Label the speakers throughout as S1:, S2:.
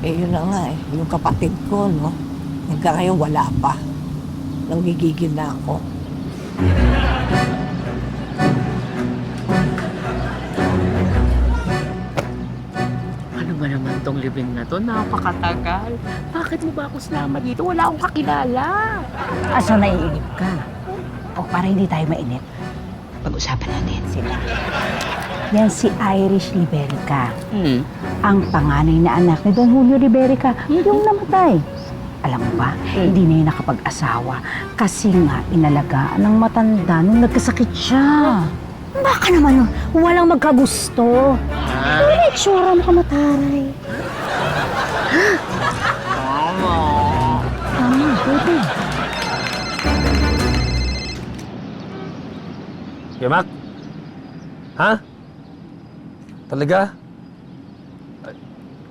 S1: Yun na nga eh. Yung kapatid ko, no? Hanggang ngayon wala pa. Nanggigigil na ako.
S2: Ano ba naman tong living na to? Napakatagal. Bakit mo ba ako sinama dito? Wala akong kakilala.
S3: Asa naiinip ka? O para hindi tayo mainip, pag-usapan natin sila. Yan si Irish Liberica. Ang panganay na anak ni Don Julio Liberica, yung namatay. Alam mo ba, hindi na yun nakapag-asawa kasi nga inalagaan ng matanda nung nagkasakit siya. Baka naman nun, walang magkagusto. May itsura mo kamataray.
S2: Tama.
S3: Tama, pwede.
S4: Yamak? Ha? Talaga? Ay,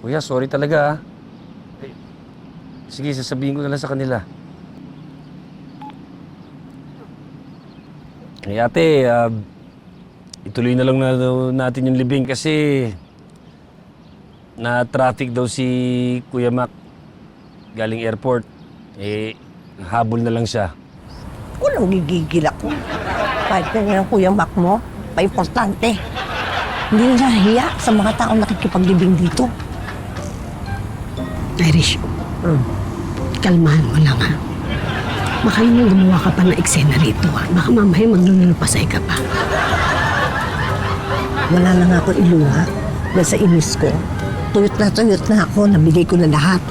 S4: Kuya, sorry talaga ha. Sige, sasabihin ko na lang sa kanila. Eh ate, ituloy na lang natin yung libing kasi na-traffic daw si Kuya Mac galing airport. Eh, habol na lang siya.
S1: Walang gigigil ako. Kahit na yung Kuya Mac mo, pa-importante. Hindi na nahiya sa mga taong nakikipaglibing dito.
S5: Irish, kalmahan mo lang ha. Baka yun yung gumawa ka pa ng eksena rito ha. Baka mamaya maglulupasay ka pa.
S1: Wala na nga ako iluha dahil sa inis ko. Tuyot na ako, nabigay ko na lahat.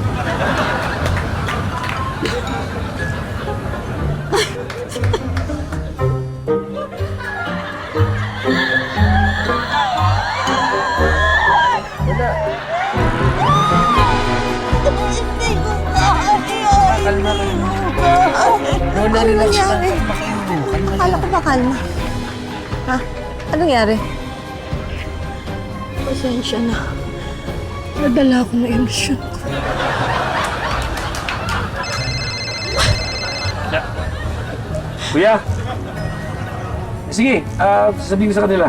S1: Ano nangyari? Akala ko ba kalma? Ha? Ano nangyari?
S5: Pasensya na. Nadala ako ng emosyon ko.
S4: Kuya! Sige, sasabihin ko sa kanila.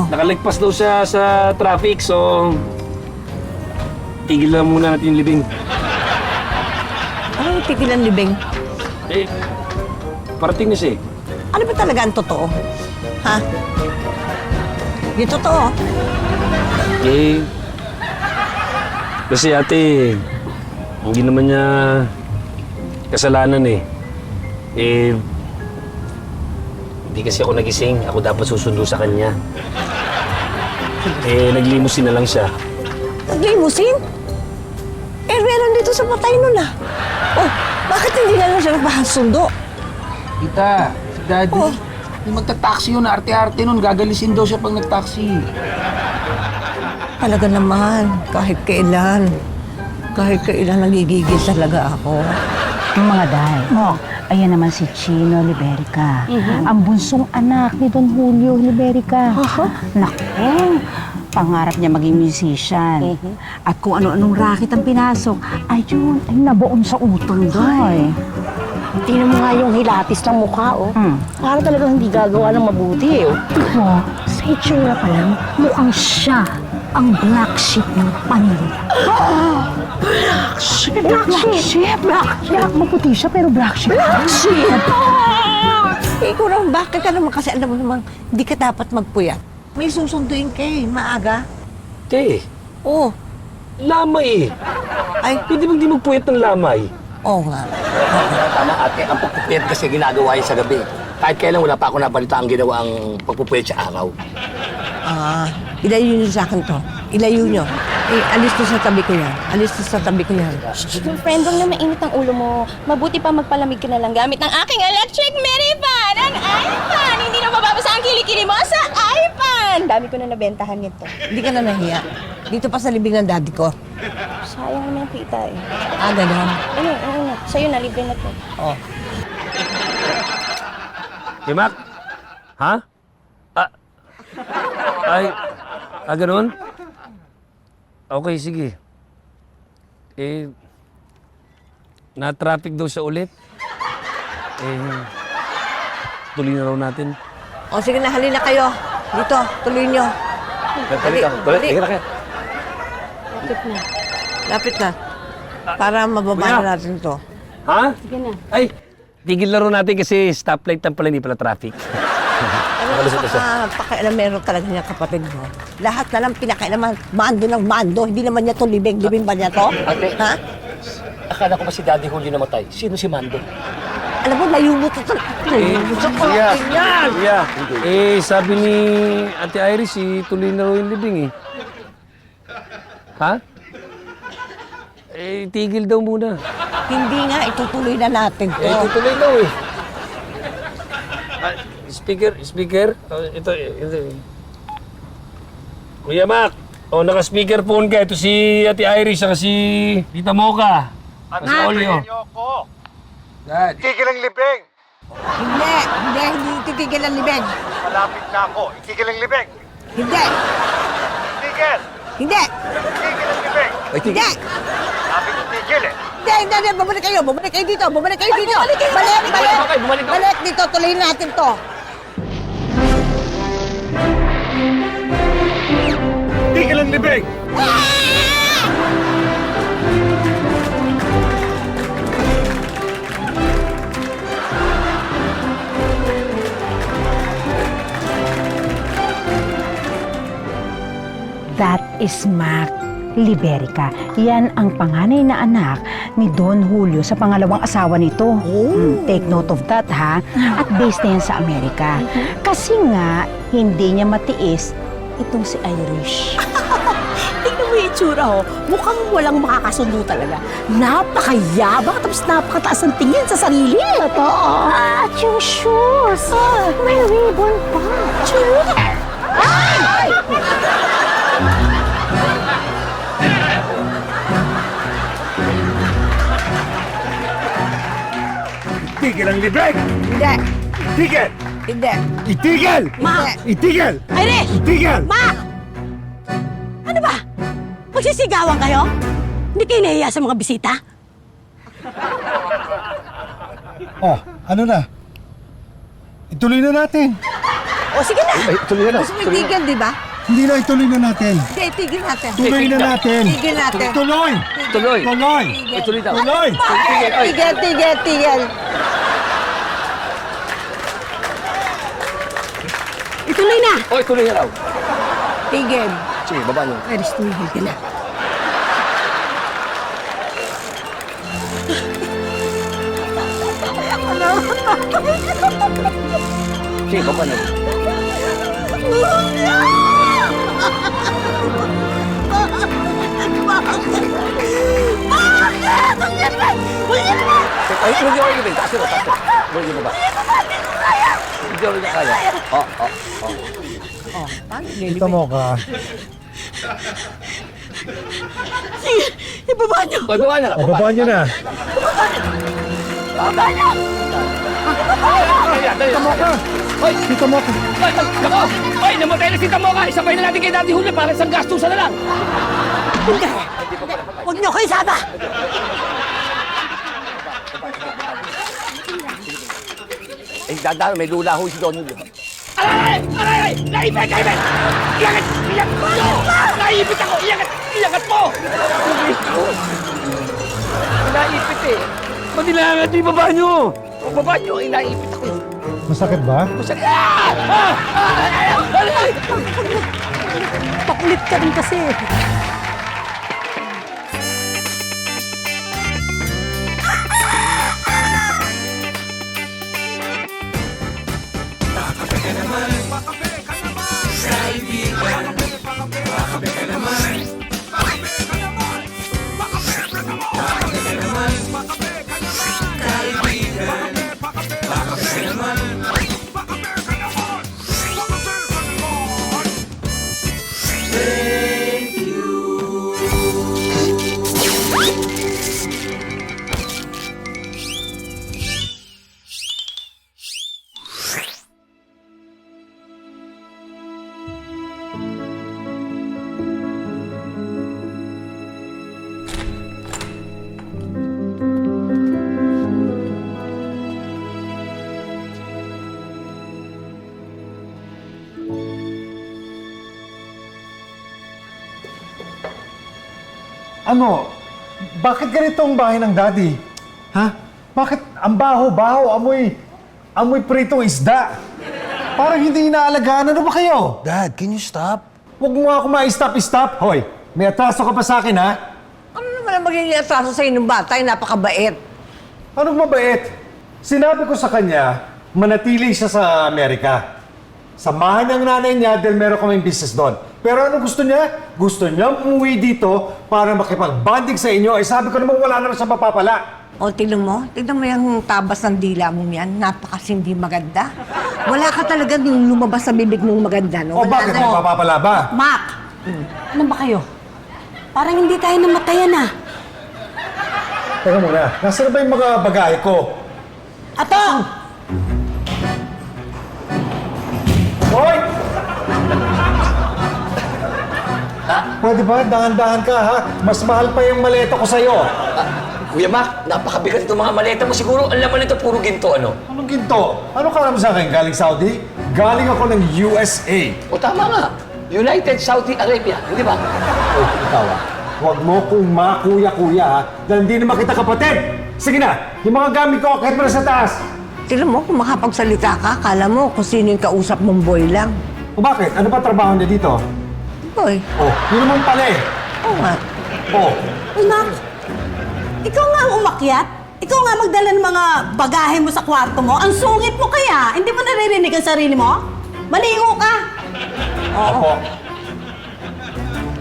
S4: Nakalagpas daw siya sa traffic, so tigil lang muna natin yung libing.
S1: Ano yung tigilan libing?
S4: Eh, parating na siya eh.
S1: Ano ba talaga ang totoo? Ha? Yung totoo?
S4: Eh, kasi ate, hindi naman niya kasalanan eh. Eh, hindi kasi ako nagising. Ako dapat susundo sa kanya. Eh, naglimusin na lang siya.
S1: Naglimusin? Eh, meron dito sa patay nun ah. Oh, bakit hindi na lang siya nagpahasundo?
S6: Tita, si Daddy,
S1: Oh.
S6: yung magta-taxi yun, arte-arte nun, gagalisin daw siya pag nag-taxi.
S1: Talaga naman, kahit kailan nagigigil talaga ako.
S3: Yung mga day. Ayan naman si Chino Liberica. Ang bunsong anak ni Don Julio Liberica. Naku, pangarap niya maging musician. At kung ano-anong racket ang pinasok, ayun, ay nabuon sa utang day.
S5: Tingnan mo nga yung hilatis ng mukha, oh. Para talagang hindi gagawa ng mabuti, eh. Oh.
S3: Ito, sa itsura pa lang, mukhang siya ang black sheep ng pamilya. Black sheep? Black sheep? Black sheep? Maputi siya pero black sheep. Black sheep?
S1: Ikaw naman, bakit ka naman kasi alam mo naman, hindi ka dapat magpuyat. May susunduin ka eh, maaga.
S4: Te,
S1: Oo,
S4: lamay eh.
S1: ay,
S4: Pwede bang di magpuyat ng lamay?
S1: oo nga.
S6: Tama ate, ang pagpupuyat kasi ginagawa yun sa gabi. Kahit kailan wala pa ako nabalita ang ginawa ang pagpupuyat sa araw.
S1: Ilayo niyo sa akin to. Ilayo niyo. Alis to sa tabi ko yan. Alis to sa tabi ko yan.
S7: Yung friend, huwag na mainit ang ulo mo. Mabuti pa magpalamig ka na lang gamit ng aking electric mini fan! Ang iPan! Hindi na mababasa ang kilikili mo sa iPan! Dami ko na nabentahan nito.
S1: Hindi ka na nahiya. Dito pa sa libing ng daddy ko.
S7: Sayang naman yung kita eh.
S1: Ganon.
S7: Ano. Sa'yo na, libre na to.
S1: Oh.
S4: Hey, Mac? Ha? Ganun? Okay, sige. Eh, na-traffic daw siya ulit. Eh, tuloy na raw natin.
S1: O sige na, halina kayo. Dito, tuloy niyo.
S4: Halika,
S1: Dali.
S4: halika.
S1: Bakit na? Lapit na. Para mababa
S4: Kuya.
S1: na natin to.
S4: Ha? Sige na. Ay, tigil laro natin kasi stoplight lang pala, hindi pala traffic.
S1: Ano pakialamero talaga niya kapatid mo. Lahat na lang pinakailaman, mando ng mando. Hindi naman niya to libing. Libing ba niya to?
S6: Ate.
S1: Ha?
S6: Akala ko ba si Daddy Julio namatay? Sino si Mando?
S1: Alam mo, nayumot ito.
S4: Kuya, sabi ni Ate Iris, tuloy na raw yung libing eh. Ha? Tigil daw muna.
S1: Hindi nga, itutuloy na natin to.
S4: Tutuloy daw eh. Speaker. Ito. Kuya Mac, naka-speaker phone ka. Ito si Ate Iris, saka si Tita Mocha. Ano sa Olio? Dad.
S8: Itigil ang libing!
S1: Hindi titigil ang libing.
S8: Malapit na ako. Itigil ang libing!
S1: Hindi,
S8: Itigil!
S1: hindi,
S8: Itigil ang libing!
S1: hindi.
S8: Sabi ko tigil eh.
S1: Hindi, bumalik kayo dito. Bumalik dito, tuloyin natin to.
S8: Itigil ang libing!
S3: That is Mac Liberica. Yan ang panganay na anak ni Don Julio sa pangalawang asawa nito. Take note of that, ha? At based na yan sa Amerika. Kasi nga, hindi niya matiis itong si Irish.
S5: Tingnan mo yung itsura, oh. Mukhang walang makakasundo talaga. Napakayabang, tapos napakataas ang tingin sa sarili. Totoo.
S3: At yung shoes! May ribbon pa!
S8: Itigil ang libing!
S1: Hindi,
S8: Itigil!
S1: hindi.
S8: Itigil! Itigil!
S5: Iris!
S8: Itigil!
S5: Ma! Ano ba? Magsisigawan kayo? Hindi kayo nahiya sa mga bisita?
S8: Oh, ano na? Ituloy na natin.
S1: O sige na.
S6: Ay, tuloy na.
S1: Gusto mo itigil, di ba?
S8: Hindi na, ituloy na natin.
S1: Hindi, itigil natin.
S8: Tuloy na natin.
S1: Tigil natin.
S8: Tuloy!
S6: Tuloy.
S8: Tuloy!
S6: Tuloy daw.
S8: Tuloy!
S1: Tigil.
S5: Ituloy na!
S6: Oy, tuloy na raw.
S1: Tigil.
S6: Sige, baba niyo.
S5: Iris, tumigil ka na.
S6: Sige, baba niyo. Ay, hindi ako ilibing. Taas mo, taas mo. Hindi mo ba? Hindi ako kaya.
S8: Kita mo ka.
S5: Ibaba niyo!
S6: Oy, baba na.
S8: Babaan niyo na.
S6: Kita mo ka. Oy,
S8: Kita mo ka.
S6: Oy, nako! Oy, namatay na si Tamoka! Isabay na natin kay Daddy Julio para sa gastusan na lang!
S5: Hindi! Huwag niyo kayo isama!
S6: Eh, dadaan, may lula ho si Don Julio. Aray! Naipit! Iangat! Mo! Naipit ako! Iangat mo! Naipit eh!
S4: Ba't nilangat yung baba nyo?
S6: Baba nyo, naipit ako.
S8: Masakit ba?
S5: Pakulit ka rin kasi.
S8: Ano? bakit ganito ang bahay ng daddy? Ha? Bakit ang baho-baho, amoy pritong isda? Parang hindi inaalagaan. Ano ba kayo?
S6: Dad, can you stop?
S8: Huwag mo ako ma-stop-stop. Hoy, may atraso ka pa sa akin, ha?
S1: Ano naman ang magiging atraso sa'yo ng bata? Ay, napakabait.
S8: Anong mabait? Sinabi ko sa kanya, manatili siya sa Amerika. Samahan ng nanay niya dahil meron kaming business doon. Pero ano gusto niya? Gusto niya umuwi dito para makipag-bonding sa inyo. Eh sabi ko naman wala naman siya mapapala.
S1: O, tignan mo yung tabas ng dila mong yan. Napakasindi maganda. Wala ka talaga nung lumabas sa bibig mong maganda, no?
S8: O bakit
S1: na.
S8: mapapala ba?
S5: Mac! Ano ba kayo? Parang hindi tayo namatayan ah.
S8: Teka muna, nasaan na ba yung mga bagay ko?
S5: Ato!
S8: Hoy! Pwede ba? Dahan-dahan ka, ha? Mas mahal pa yung maleta ko sa'yo.
S6: Kuya Mac, napakabigat itong mga maleta mo. Siguro ang laman nito puro ginto, ano?
S8: Anong ginto? Ano ka naman sa akin? Galing Saudi? Galing ako ng USA.
S6: O tama nga. United Saudi Arabia, hindi ba?
S8: Oh, ikaw huwag mo kong makuya-kuya, ha? Dahil hindi naman kita kapatid. Sige na, yung mga gamit ko, kahit mo na sa taas.
S1: Tignan mo, kung makapagsalita ka, kala mo kung sino yung kausap mong boy lang.
S8: O bakit? Ano pa trabaho niya dito?
S1: Boy,
S8: Oh, yun naman pala eh.
S1: oo nga.
S8: Oh,
S5: Uy, Mac! Ikaw nga ang umakyat? Ikaw nga magdala ng mga bagahe mo sa kwarto mo? Ang sungit mo kaya? Hindi mo naririnig ang sarili mo? Maligo ka!
S8: ako.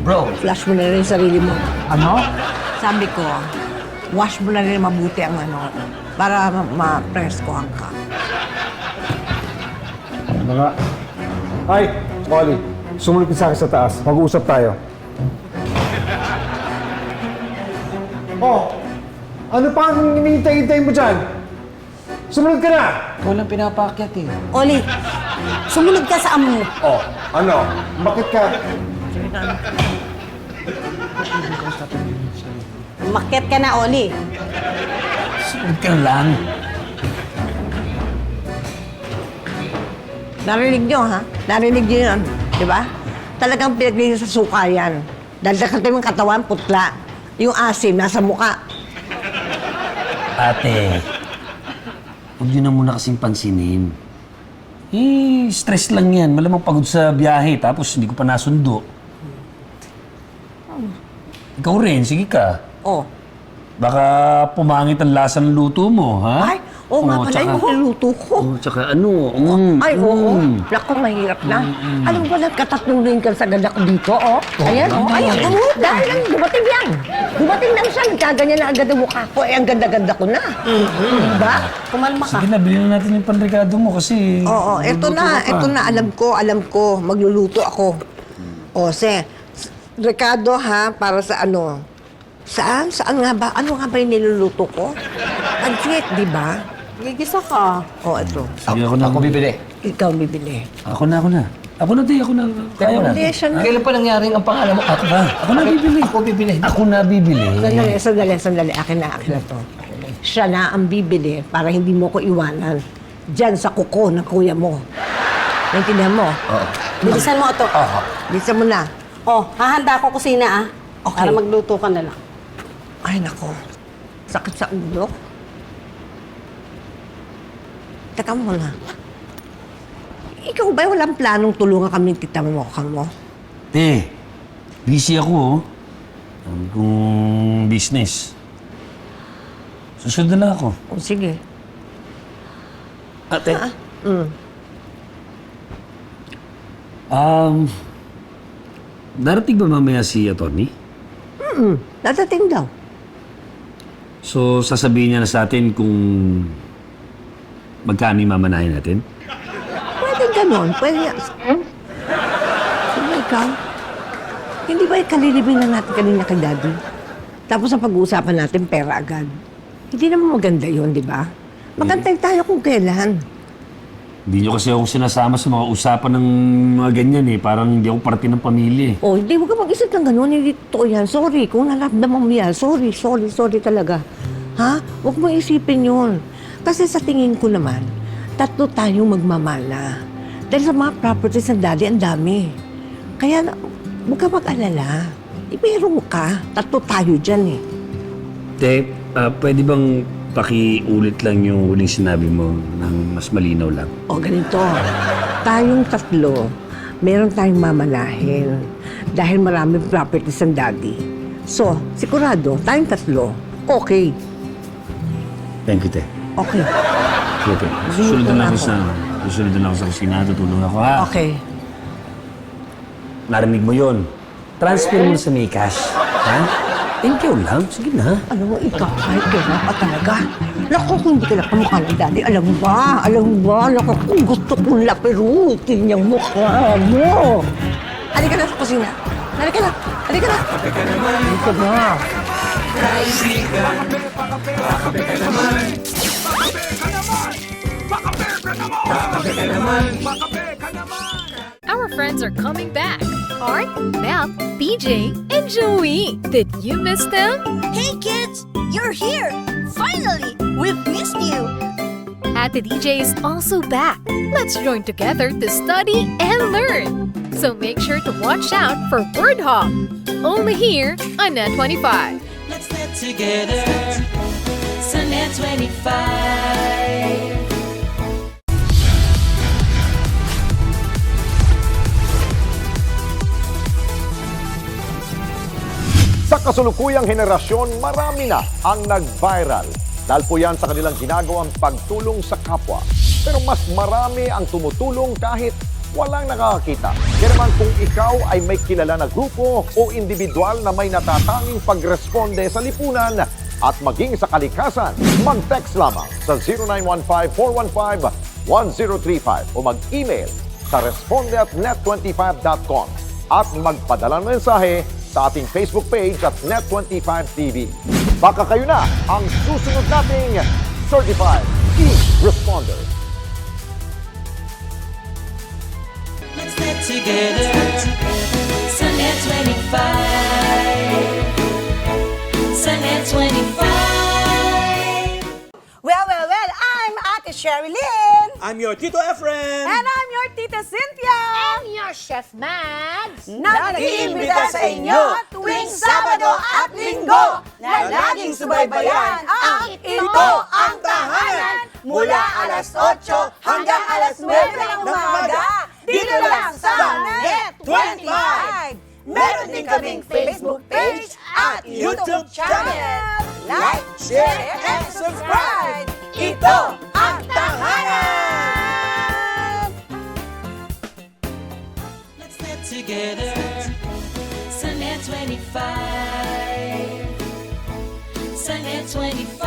S6: Bro,
S1: Flash mo na rin yung sarili mo.
S8: Ano?
S1: Sabi ko, wash mo na rin mabuti ang para ma-preskohan ka.
S8: Mga... Ay, Molly. Sumunod ka sa akin sa taas. Mag-uusap tayo. Oh, ano pa ang hinihintay-hintay mo dyan? Sumunod ka na!
S6: walang pinapaakyat eh.
S5: Oli, sumunod ka sa amo mo.
S8: Oh, ano? Bakit ka?
S5: Umakyat ka na, Oli.
S6: Sunod ka lang.
S1: Narinig nyo, ha? Narinig nyo yun, di ba? Talagang pinaglinis sa suka yan. Dahil nakatay yung katawan, putla. Yung asim, nasa muka.
S4: Ate, huwag niyo na muna kasing pansinin. Eh, stress lang yan. Malamang pagod sa biyahe, tapos hindi ko pa nasundo. Ikaw rin, sige ka.
S1: Oh.
S4: Baka pumangit ang lasa ng luto mo, ha?
S1: Ay, oo nga pala yung niluto ko.
S4: Oh, tsaka ano,
S1: Ay, oo. Naku, mahirap na. Alam mo ba, nagkatatlong rin ka sa ganda ko dito, oh. Ayan, oh. Ayan, dahil lang, dumating yan. Dumating lang siya, nagkaganyan na agad ang mukha ko. Eh, ang ganda-ganda ko na. Diba?
S5: Kumalma ka.
S4: Sige na, bilhin na natin yung panrikado mo kasi...
S1: Oo, eto na, alam ko, magluluto ako. O, Ricardo, ha, para sa ano? Saan nga ba? Ano nga ba yung niluluto ko? Pancit, di ba?
S5: Gigisa ka.
S1: O, eto.
S4: Sige, ako na.
S6: Ako bibili.
S1: Ikaw bibili.
S4: Ako na. Ako na, di. Ako na. Kaya na.
S1: Hindi, siya na.
S6: Kailan pa nangyaring ang pangalan mo? Ako ba?
S4: Ako na bibili.
S6: Ako bibili.
S4: Ako na bibili.
S1: Sandali. Akin na to. Siya na ang bibili para hindi mo ko iwanan. Diyan sa kuko ng kuya mo. Naintindihan mo?
S6: Oo.
S5: Bilisan mo ito.
S1: Bilisan mo na.
S5: Oh, hahanda ako kusina ah.
S1: Okay.
S5: Para magluto ka na lang.
S1: Ay, nako. Sakit sa ulo. Teka muna. Ikaw ba walang planong tulungan kami tita mo ka mo?
S4: Busy ako, oh. Ang kong business. Susunod na lang ako.
S1: O, sige.
S4: Ate.
S1: Mm.
S4: Darating ba mamaya si attorney?
S1: Dadating daw.
S4: So, sasabihin niya na sa atin kung magkano yung mamanahin natin?
S1: Pwede ganon. Pwede. Sige, ikaw. Hindi ba kalilibing na natin kanina kay Daddy? Tapos ang pag-uusapan natin, pera agad. Hindi naman maganda yun, di ba? Magantay tayo kung kailan.
S4: Hindi niyo kasi ako sinasama sa mga usapan ng mga ganyan eh. Parang hindi ako parte ng pamilya eh.
S1: Oh, hindi mo ka mag-isip ng gano'n. Hindi totoo yan. Sorry, kung naramdaman mo yan. Sorry talaga. Ha? Huwag mo isipin yun. Kasi sa tingin ko naman, tatlo tayong magmamana. Dahil sa mga properties ng daddy, ang dami. Kaya, huwag ka mag-alala. Meron ka. Tatlo tayo dyan eh.
S4: Te, pwede bang pakiulit lang yung huling sinabi mo ng mas malinaw lang?
S1: O ganito, tayong tatlo, meron tayong mamanahin dahil maraming properties ang daddy. So, sigurado, tayong tatlo, okay.
S4: Thank you, Te.
S1: Okay.
S4: Sige, Te. Susunod na ako sa kusina. Tutulong ako, ha?
S1: Okay.
S4: Narinig mo yun. Transfer mo sa may cash. Ha? Thank you lang. Sige na.
S1: Alam mo, ikaw, kahit kailan ka talaga. Naku, kung hindi ka na kamukha ni daddy, alam mo ba? Naku, kung gusto kong lapirutin yung mukha mo. Halika na sa kusina. Halika na. Halika na. Halika na.
S9: Our friends are coming back. Art, Mel, BJ, and Joey. Did you miss them?
S10: Hey kids, you're here! Finally, we've missed you!
S9: Ate DJ is also back. Let's join together to study and learn. So make sure to watch out for Word Hop. Only here on Net 25.
S10: Let's get together, Sunday 25.
S11: Sa kasulukuyang henerasyon, marami na ang nag-viral. Dahil po yan sa kanilang ginagawang pagtulong sa kapwa. Pero mas marami ang tumutulong kahit walang nakakakita. Kaya naman kung ikaw ay may kilala na grupo o individual na may natatanging pagresponde sa lipunan at maging sa kalikasan, mag-text lamang sa 0915-415-1035 o mag-email sa responde@net25.com at magpadala ng mensahe sa ating Facebook page at Net25TV. Baka kayo na ang susunod nating Certified E-Responder.
S10: Let's get together, Sunday 25. Sunday 25.
S5: Well, I'm Ate Sherilyn.
S6: I'm your Tito Efren!
S5: And I'm your Tita Cynthia.
S7: And your Chef Mads.
S5: Nag-iimbita sa inyo tuwing Sabado at Linggo na laging subaybayan ang Ito ang Tahanan mula alas 8 hanggang alas 9 ng umaga dito lang sa Net 25. Meron din kaming Facebook page at YouTube channel. Like, share, and subscribe. Ito ang Tahanan!
S10: Let's get together, Sunday 25. Sunday 25.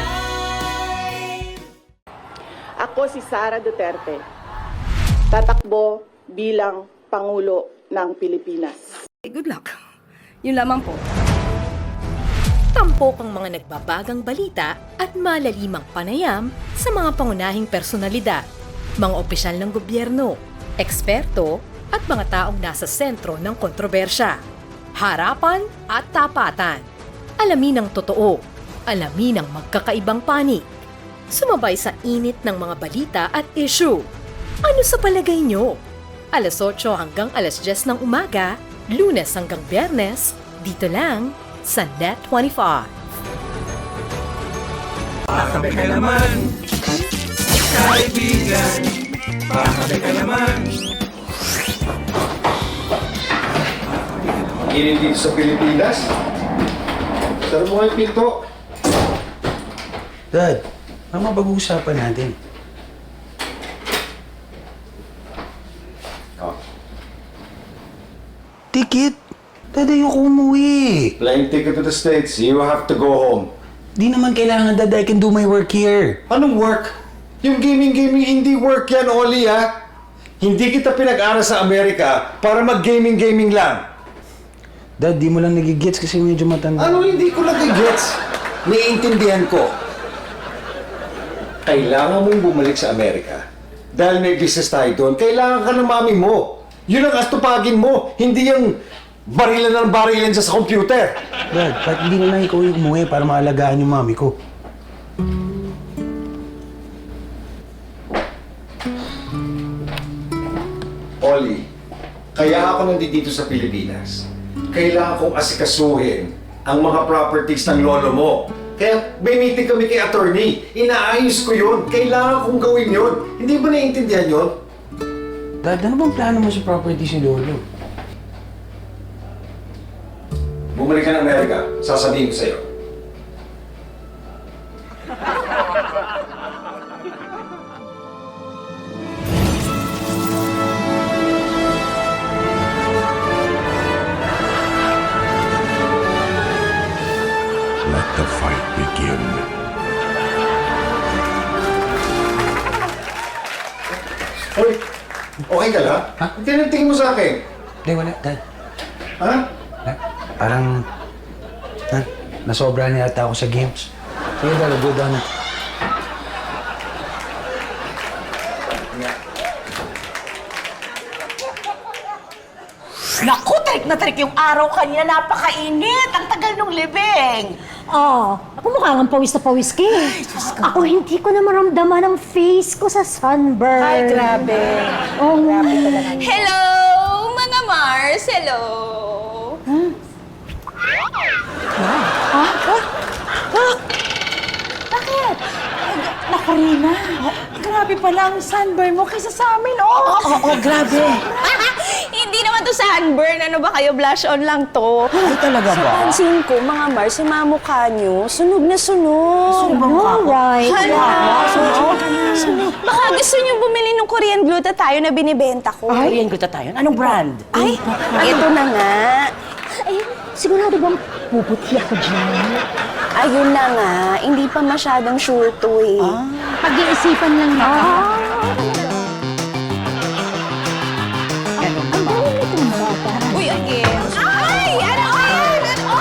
S12: Ako si Sara Duterte. Tatakbo bilang Pangulo ng Pilipinas.
S5: Good luck. Yun lamang po.
S9: Tampok ang mga nagbabagang balita at malalimang panayam sa mga pangunahing personalidad, mga opisyal ng gobyerno, eksperto at mga taong nasa sentro ng kontrobersya. Harapan at tapatan. Alamin ang totoo. Alamin ang magkakaibang panig. Sumabay sa init ng mga balita at issue. Ano sa palagay nyo? Alas 8 hanggang alas 10 ng umaga, Lunes hanggang Biyernes, dito lang sa Net 25.
S6: Pakabe ka naman, kaibigan. Pakabe ka naman.
S8: Init dito sa Pilipinas? Saan mo yung pinto?
S6: Dad, ano pag-uusapan natin? Ticket? Dad, ayoko umuwi.
S8: Plane ticket to the States. You have to go home.
S6: Di naman kailangan, Dad. I can do my work here.
S8: Anong work? Yung gaming, hindi work yan, Oli, ha? Hindi kita pinag-aral sa Amerika para mag-gaming lang.
S6: Dad, di mo lang nagigets kasi medyo matanda.
S8: Ano hindi ko nagigets? Naiintindihan ko. Kailangan mong bumalik sa Amerika. Dahil may business tayo doon, kailangan ka ng mami mo. Yun ang astupagin mo, hindi yung barilan dyan sa computer.
S6: Dad, ba't hindi na lang ikaw yung umuwi para maalagaan yung mami ko?
S8: Oli, kaya ako nandito sa Pilipinas. Kailangan kong asikasuhin ang mga properties ng lolo mo. Kaya may meeting kami kay attorney. Inaayos ko yun. Kailangan kong gawin yun. Hindi mo naiintindihan yun?
S13: Dad, ano bang plano mo sa property si Lolo?
S8: Bumalik ka ng Amerika. Sasabihin ko sa'yo.
S11: Let the fight begin.
S8: Hoy, okay ka lang? Ha? Hindi na tingin mo sa akin.
S13: Hindi, wala, Dad.
S8: Ha?
S13: Parang, nasobra na yata ako sa games. Sige, Dad, go down na.
S5: Naku, trik na trik yung araw kanina. Napakainit. Ang tagal nung libing.
S3: Ako mukha nga pawis na pawis ka eh. Ako hindi ko na maramdaman ang face ko sa sunburn.
S5: Ay, grabe.
S3: Oh,
S5: Grabe talaga.
S7: Hello, mga Mars! Hello!
S5: Bakit? Naku, Rina. Grabe pala ang sunburn mo kaysa sa amin, oh. Oo, grabe.
S7: Hindi naman to sunburn. Ano ba kayo? Blush on lang to.
S5: Ay, talaga
S7: Sa
S5: ba?
S7: pansin ko, mga Mars, yung mga mukha nyo, sunog na sunog.
S5: Sunog ba mukha ko?
S3: Alright.
S7: Hala! Sunog. Baka gusto nyo bumili ng Korean glutathione na binibenta ko.
S5: Korean glutathione. Anong brand?
S7: Ay, ito na nga.
S3: Ay, sigurado bang puputi ako dyan?
S7: Ayun na nga. Hindi pa masyadong sure to eh.
S3: Pag-iisipan lang na.
S7: Uy, again. Ay! Ano yan? Ano?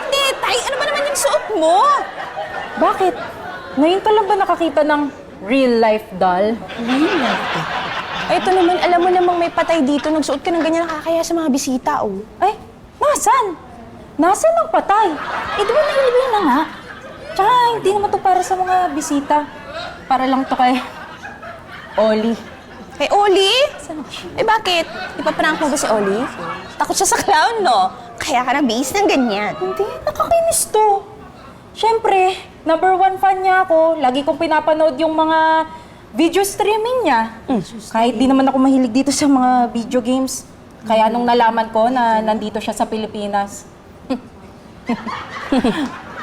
S7: Tetay, ano ba naman yung suot mo?
S14: Bakit? Ngayon ka lang ba nakakita ng real life doll?
S7: Ay, ito naman, alam mo namang may patay dito. Nagsuot ka ng ganyan, nakakaya sa mga bisita, oh.
S14: Ay, nasan? Nasan ang patay? Eh, di ba nailibing na nga? Tsaka, hindi naman to para sa mga bisita. Para lang to kay Oli.
S7: Kay Oli? Eh, bakit? Ipaprank mo ba si Oli? Takot siya sa clown, no? Kaya ka na-base ng ganyan.
S14: Hindi, nakakainis to. Siyempre, #1 fan niya ako. Lagi kong pinapanood yung mga video streaming niya. Kahit di naman ako mahilig dito sa mga video games. Kaya nung nalaman ko na nandito siya sa Pilipinas,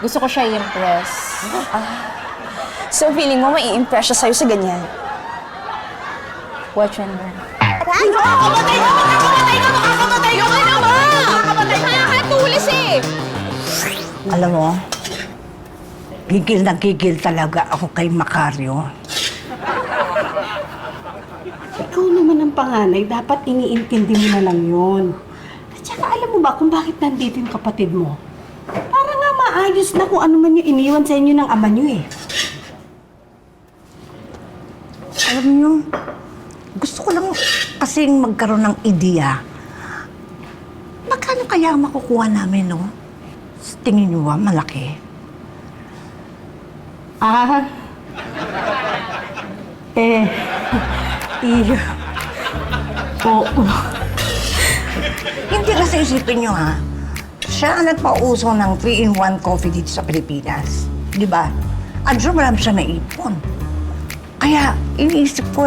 S14: gusto ko siya i-impress.
S7: So, feeling mo mai-impress siya sa'yo sa ganyan?
S14: Watch and learn.
S7: Aray! Makakamatay ka! Makakamatay ka! Makakamatay ka! Ano ba? Makakamatay ka! Nakakatulis eh!
S3: Alam mo, gigil na gigil talaga ako kay Macario.
S5: Ikaw naman ang panganay, dapat iniintindi mo na lang yun. At saka alam mo ba kung bakit nandito yung kapatid mo? Para nga maayos na kung ano man yung iniwan sa inyo ng ama niyo eh.
S3: Alam niyo, gusto ko lang kasing magkaroon ng ideya. Magkano kaya makukuha namin, no? Sa tingin niyo ba, malaki?
S5: Oo.
S3: Hindi kasi isipin niyo, ha? Siya ang nagpauso ng 3-in-1 coffee dito sa Pilipinas. Di ba? At sure, marami siya naipon. Kaya, iniisip ko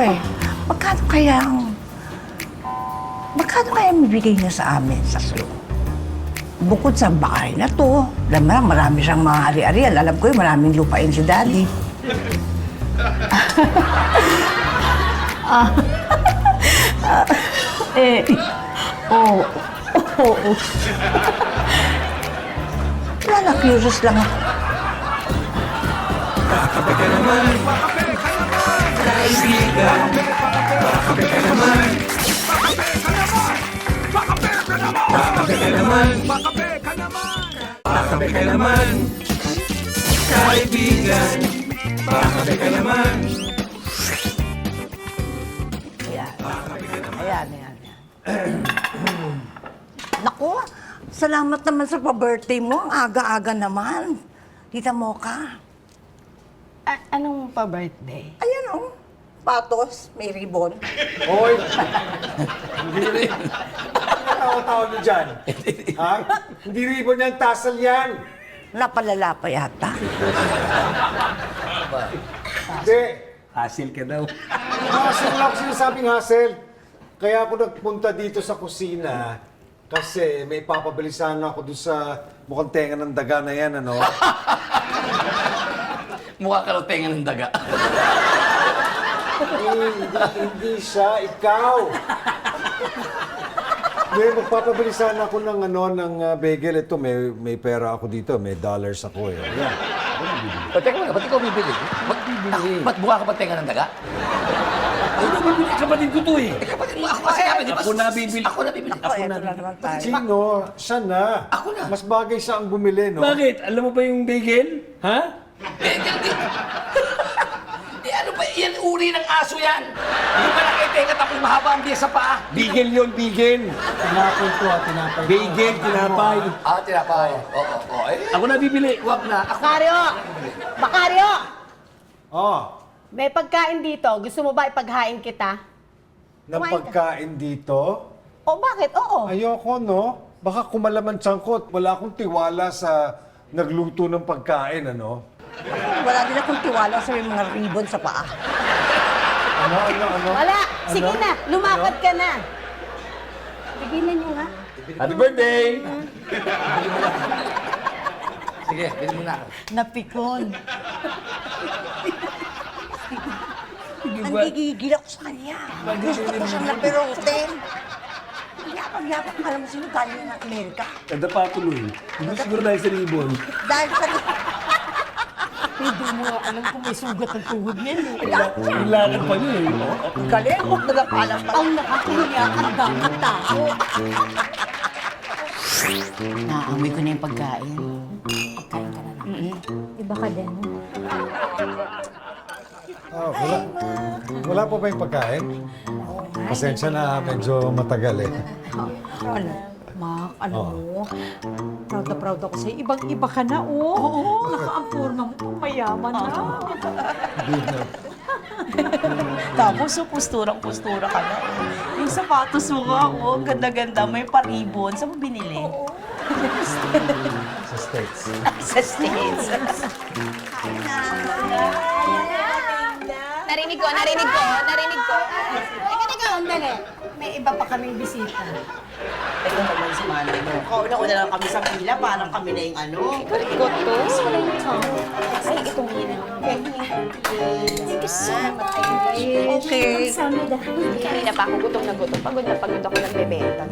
S3: magkano kaya mabigay niya sa amin sa slow? Bukod sa bahay na to, alam mo, marami siyang mga ari-arian. Alam ko maraming lupain si Daddy.
S5: Oo.
S3: Wala na, curious lang ako. Ayan. Naku, salamat naman sa pa-birthday mo. Ang aga-aga naman. Tita Mocha.
S5: Anong pa-birthday?
S3: Ayan, oh.
S5: Patos, may ribbon.
S8: Hoy! Hindi rin. Tawa-tawa niyo dyan. Ha? Hindi ribbon yan, tassel yan.
S5: Napalala pa yata.
S8: Hindi.
S4: Hassle ka daw.
S8: Hassle lang ako sinasabing hassle. Kaya ako nagpunta dito sa kusina kasi may papabilisan ako doon sa mukhang tenga ng daga na yan, ano?
S6: Mukha ka ng tenga ng daga.
S8: Hindi siya, ikaw. May magpapabilisan ako ng bagel. Ito, may pera ako dito, may dollars ako eh. Yan.
S6: Teka muna, ba't ikaw bibili? Ba't mukha ka ba tenga ng daga?
S4: Ano bibili? Kapatid ko to eh.
S6: Kapatid mo, ako kasi kami, di ba?
S4: Ako na bibili.
S6: Ako na bibili.
S5: Ako, eto na naman tayo.
S8: Sino? Siya na.
S6: Ako na.
S8: Mas bagay siya ang bumili, no?
S4: Bakit? Alam mo ba yung bagel? Ha?
S6: Ano ba? Yan, uri ng aso yan. Yung malaki tenga tapos mahaba ang diya sa paa.
S4: Bigel yun, bigel.
S8: Tinapay to, tinapay.
S4: Bagel, tinapay.
S6: Ah, tinapay. Oo.
S4: Ako na bibili.
S6: Huwag na. Ako.
S15: Bakario!
S8: Oh,
S15: May pagkain dito. Gusto mo ba ipaghain kita?
S8: ng pagkain dito.
S15: O bakit? Oo.
S8: Ayoko, no? Baka kumalaman tiyan ko at wala akong tiwala sa nagluto ng pagkain, ano?
S5: Wala din akong tiwala sa may mga ribbon sa paa.
S8: Ano?
S15: Wala. Sige na. Lumakad ka na. Tigilan niyo nga.
S4: Happy birthday!
S6: Sige, bili mo na.
S5: Napikon. Nanggigigil ako sa kanya. Gusto ko siyang napirotin. Yapag-yapag, alam mo sino galing ng Amerika.
S4: Kada pa tuloy. Hindi siguro dahil sa ribbon.
S5: Dahil sa...
S15: Hindi mo alam kung may sugat ang tuhod niya.
S4: Kailangan pa niya eh.
S5: Galing, huwag nagpalam pa.
S15: Ang nakakahiya ang dapat tao.
S3: Naamoy ko na yung pagkain. Pagkain ka na lang.
S14: Iba ka din.
S8: Oh, wala pa ba yung pagkain? Pasensya na, medyo matagal eh.
S14: Mak, mo, proud na proud ako sa'yo. Ibang-iba ka na, oh. Oo. Naka-ampurma mo, mayaman na.
S3: Tapos, posturang-postura ka na. Yung sapatos mo nga, ganda-ganda. May paribon. Saan mo binili?
S8: Sa States.
S3: Sa States.
S7: Narinig ko.
S15: Teka, sandali. May iba pa kaming bisita.
S3: Ito naman si Manay mo. Una lang kami sa pila, parang kami na yung ano.
S7: Ko to? Wala yung tongue. Ay, itong hina. Thank you so much.
S5: Okay.
S7: Kanina pa ako gutom na gutom. Pagod na pagod ako nagbebenta.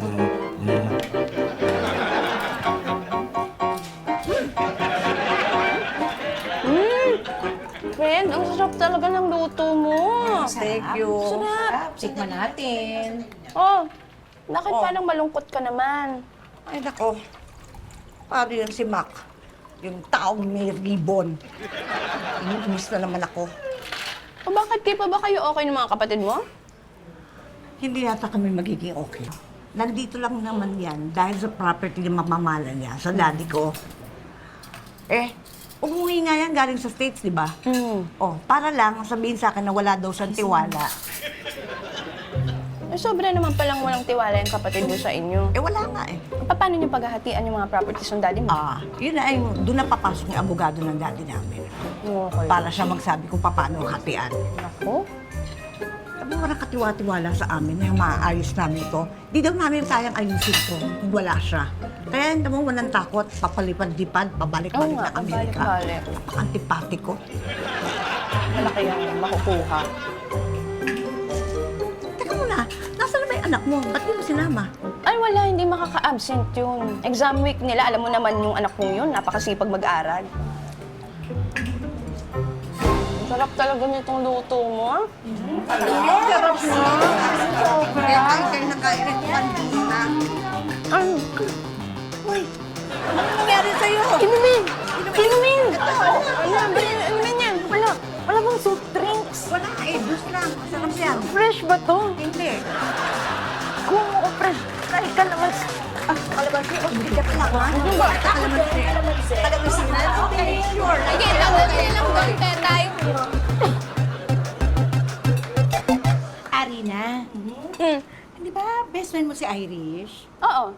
S7: Friend, ang sarap talaga ng luto mo.
S5: Thank you.
S7: Sarap.
S14: Tikman natin.
S7: Oh, bakit parang malungkot ka naman?
S5: Ay, nako. Paano yun si Mac? Yung taong may ribbon. Inis na naman ako.
S7: O bakit di pa ba kayo okay ng mga kapatid mo?
S5: Hindi yata kami magiging okay. Nandito lang naman yan dahil sa property na mamamala niya, sa daddy ko. Umuwi nga yan galing sa States, di ba? Oh, para lang sabihin sa akin na wala daw siyang tiwala.
S7: Sobra naman palang walang tiwala yung kapatid mo sa inyo.
S5: Wala nga eh.
S7: Paano niyo paghahatian yung mga properties ng daddy mo?
S5: Yun na ay, doon na papasok yung abogado ng daddy namin.
S7: Okay.
S5: Para siya magsabi kung paano hatian.
S7: Ako?
S5: Sabi wala katiwa-tiwala sa amin na maaayos namin ito. Di daw namin kayang ayusin ito kung wala siya. Kaya hindi mo walang takot, papalipad-lipad, pabalik-balik
S7: Oo nga,
S5: na Amerika.
S7: pabalik-balik.
S5: Napaka-antipatiko.
S7: Malaki yung makukuha.
S5: Teka muna, nasaan na ba yung anak mo? Ba't di mo sinama?
S7: Ay wala, hindi makaka-absent yun. Exam week nila, alam mo naman yung anak kong yun, napakasipag mag-aral. Ang sarap talaga nitong luto mo.
S5: Sarap mo. Kaya kain na kain rin pandita. Uy, ano nangyari sa'yo?
S7: Inumin! Inumin yan! Wala bang soft drinks?
S5: Wala eh, juice lang. Masarap yan.
S7: Fresh ba to?
S5: Hindi.
S7: Kung ako fresh, kahit ka naman.
S5: Kalamansi, hindi ka lang ha?
S7: Hindi ba?
S5: Kalamansi. Kalamansi na? Okay, sure.
S7: Sige, tawag na lang doon, tayo.
S3: Di ba best friend mo si Irish?
S7: Oo.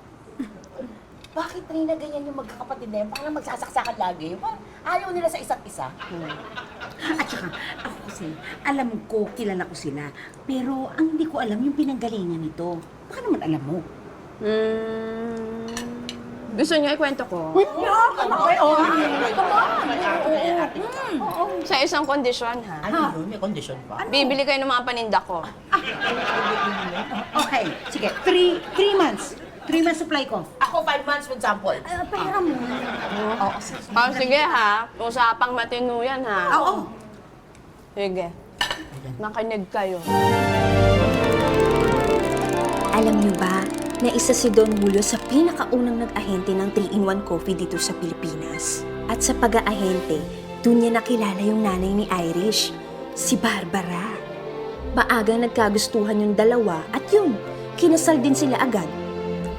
S3: Bakit Rina ganyan yung magkakapatid na yun? Parang magsasaksakan lagi. Parang ayaw nila sa isa't isa. At saka, ako kasi, alam ko, kilala ko sila. Pero ang hindi ko alam yung pinanggalingan nito. Baka naman alam mo.
S7: Gusto niyo ikwento ko? Sa isang kondisyon, ha?
S3: Ano yun? May kondisyon pa?
S7: Bibili kayo ng mga paninda ko.
S3: Okay, sige. 3 months. 3 months supply ko. Ako 5 months with sample. Pera mo. Oo,
S7: Sige, ha? Usapang matino yan, ha?
S3: Oo.
S7: Sige. Makinig kayo.
S10: Alam niyo ba na isa si Don Julio sa pinakaunang nag-ahente ng 3-in-1 coffee dito sa Pilipinas? At sa pag-aahente, doon niya nakilala yung nanay ni Irish, si Barbara. Maagang nagkagustuhan yung dalawa at yun, kinasal din sila agad.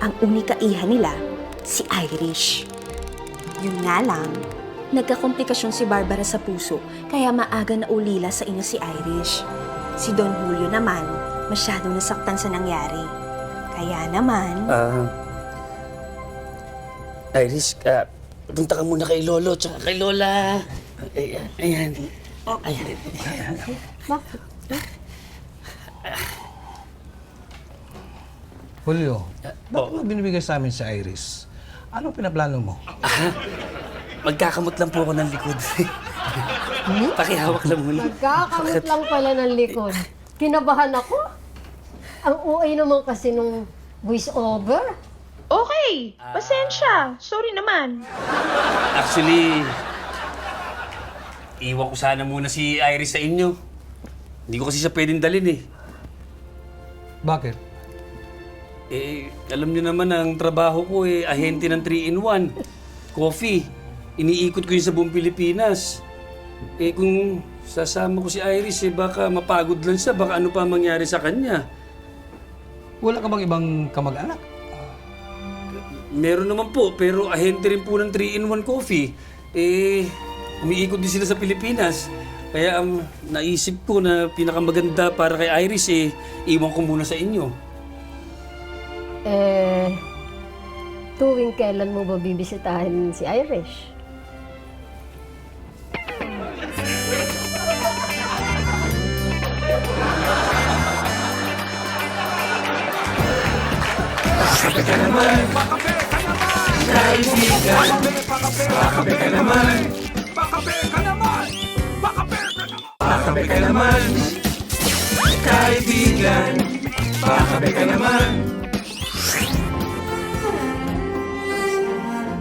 S10: Ang unika iha nila, si Irish. Yun nga lang, nagkakomplikasyon si Barbara sa puso kaya maaga na ulila sa ina si Irish. Si Don Julio naman, masyadong nasaktan sa nangyari. Kaya naman...
S6: Iris, punta ka muna kay Lolo tsaka kay Lola. Ayan. Ayan.
S13: Julio, bakit mo binibigay sa amin si Iris? Anong pinaplano mo?
S6: Magkakamot lang po ako ng likod. Pakihawak lang muna.
S16: Nagkakamot lang pala ng likod. Kinabahan ako. Ang uay naman kasi nung voice over.
S7: Okay. Pasensya. Sorry naman.
S4: Actually, iwan ko sana muna si Iris sa inyo. Hindi ko kasi siya pwedeng dalhin eh.
S13: Bakit?
S4: Alam niyo naman ang trabaho ko ahente ng 3-in-1. Coffee. Iniikot ko yun sa buong Pilipinas. Kung sasama ko si Iris, baka mapagod lang siya. Baka ano pa mangyari sa kanya.
S13: Wala ka bang ibang kamag-anak?
S4: Meron naman po, pero ahente rin po ng 3-in-1 coffee. Umiikot din sila sa Pilipinas. Kaya naisip ko na pinakamaganda para kay Iris, iwan ko muna sa inyo.
S16: Tuwing kailan mo ba bibisitahin si Irish?
S5: Pakape ka naman! Kaibigan! Pakape ka naman! Pakape ka naman! Pakape ka naman! Kaibigan! Pakape ka naman!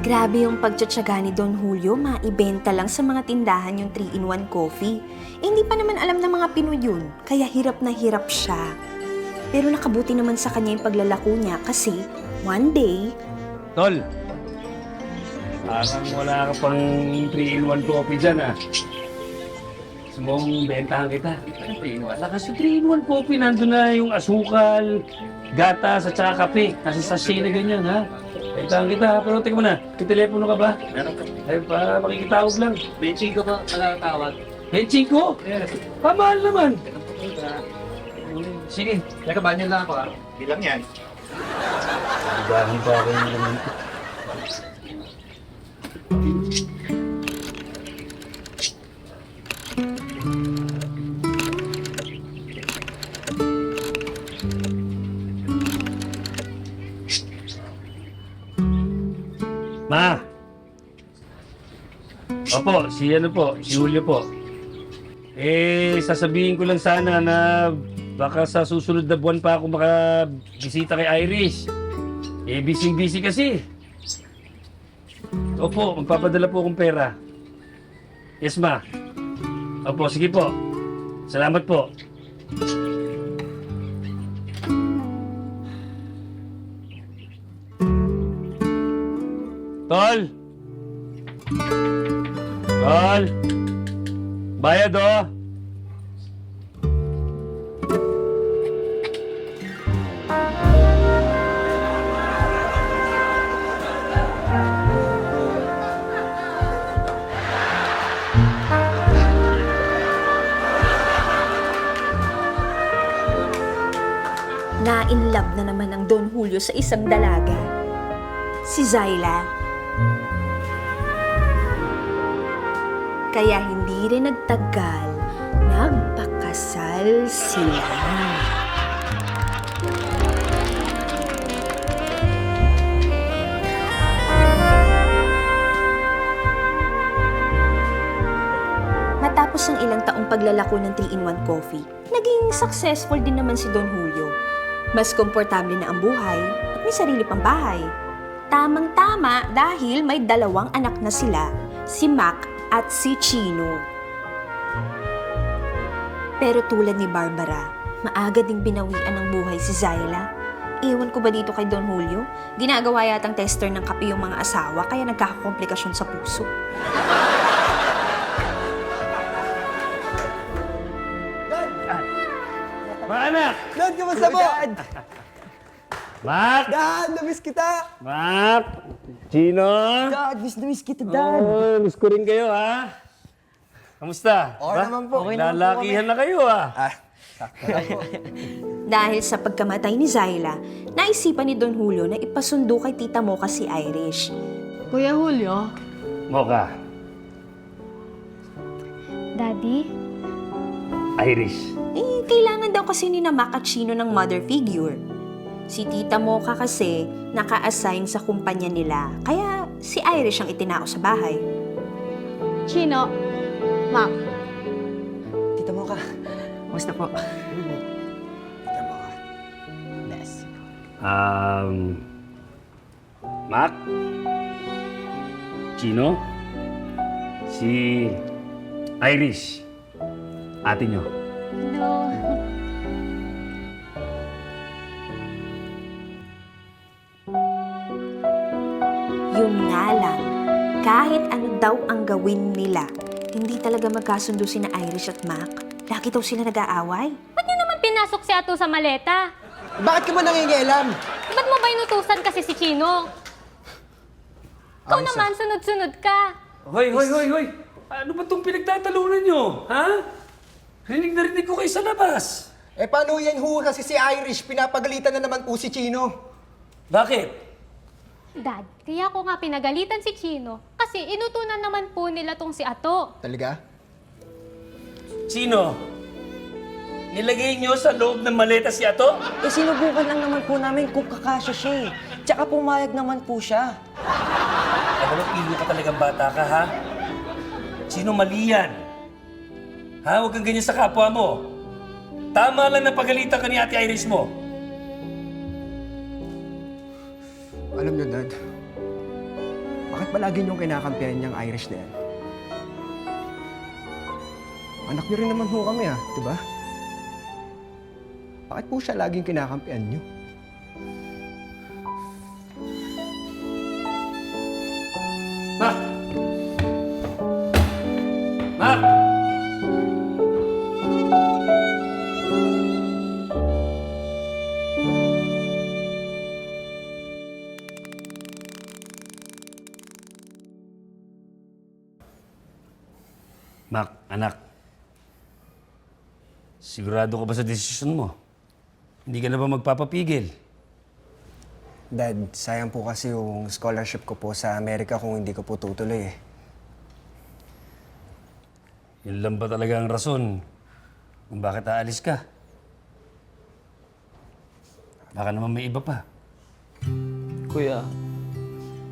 S10: Grabe yung pagtsatsaga ni Don Julio, maibenta lang sa mga tindahan yung 3-in-1 coffee. Hindi pa naman alam ng mga Pinoy yun, kaya hirap na hirap siya. Pero nakabuti naman sa kanya yung paglalako niya kasi one day...
S4: Tol, parang wala ka pang 3-in-1 coffee dyan Gusto mong bentahan kita. 3-in-1? Lakas yung 3-in-1 coffee, nandun na yung asukal, gatas at saka kape. Nasa sachet na ganyan, ha? Bentahan kita, pero tingnan mo na, may telepono ka ba? Meron ka. Ay, para makikitawag lang. Benching ko ba nakakawag? Benching ko? Yes. Pamahal naman. Sige, nakabanyan lang ako, ha?
S17: Bilang yan.
S4: Ibahin pa ako yung naman. Ma! Opo, si Julio po. Sasabihin ko lang sana na baka sa susunod na buwan pa ako makabisita kay Iris. Busy-busy kasi. Opo, magpapadala po akong pera. Yes, ma. Opo, sige po. Salamat po. Tol! Tol! Bayad, oh!
S10: Julio sa isang dalaga, si Zyla. Kaya hindi rin nagtagal, nagpakasal sila. Matapos ang ilang taong paglalako ng 3-in-1 Coffee, naging successful din naman si Don Julio. Mas komportable na ang buhay at may sarili pang bahay. Tamang-tama dahil may 2 anak na sila, si Mac at si Chino. Pero tulad ni Barbara, maaga ding binawian ng buhay si Zyla. Iwan ko ba dito kay Don Julio? Ginagawa yatang tester ng kape yung mga asawa kaya nagkakakomplikasyon sa puso.
S4: Mga anak!
S5: Dad, kamusta po?
S4: Mark!
S5: Dad, na-miss kita!
S4: Mark! Chino!
S5: Dad, miss kita, Dad!
S4: Oh, miss ko rin kayo, ha? Kamusta?
S5: Okay naman po. Okay naman po
S4: Lalakihan na kayo, ha?
S10: Dahil sa pagkamatay ni Zyla, naisipan ni Don Julio na ipasundo kay Tita Mocha si Irish.
S16: Kuya Julio?
S4: Mocha.
S7: Daddy?
S4: Irish.
S10: Kailangan daw kasi ni na Mac at Chino ng mother figure. Si Tita Mocha kasi naka-assign sa kumpanya nila, kaya si Irish ang itinao sa bahay.
S7: Chino? Mac?
S5: Tita Mocha.
S2: Kumusta po?
S5: Tita Mocha. Bless.
S4: Mac? Chino? Si Irish. Ate nyo.
S7: Hello.
S10: Yun nga lang, kahit ano daw ang gawin nila, hindi talaga magkasundo sina Irish at Mac. Lagi daw sila nag-aaway.
S7: Ba't niyo naman pinasok si Ato sa maleta?
S5: Bakit ka ba nangingialam?
S7: Ba't mo ba inutusan kasi si Chino? Ikaw naman, sunod-sunod ka.
S4: Hoy! Ano ba itong pinagtatalunan nyo? Ha? Rinig ko kayo sa labas.
S5: Eh, paano yan ho? Kasi si Irish, pinapagalitan na naman po si Chino.
S4: Bakit?
S7: Dad, kaya ko nga pinagalitan si Chino kasi inutunan naman po nila tong si Ato.
S5: Talaga?
S4: Sino? Nilagay nyo sa loob ng maleta si Ato?
S5: Eh, sinubukan lang naman po namin kung kakasya siya eh. Tsaka pumayag naman po siya.
S4: Alam mo, pili ka talagang bata ka, ha? Sino mali yan? Ha? Huwag kang ganyan sa kapwa mo. Tama lang na pagalitan ka ni Ate Iris mo.
S5: Alam niyo, Dad, bakit palagi niyong kinakampihan niyang Irish na yan? Anak niyo rin naman ho kami, ha? Diba? Bakit po siya laging kinakampihan niyo?
S4: Mac! Mac! Mac, anak. Sigurado ka ba sa desisyon mo? Hindi ka na ba magpapapigil?
S5: Dad, sayang po kasi yung scholarship ko po sa Amerika kung hindi ko po tutuloy eh.
S4: Yun lang ba talaga ang rason kung bakit aalis ka? Baka naman may iba pa.
S17: Kuya,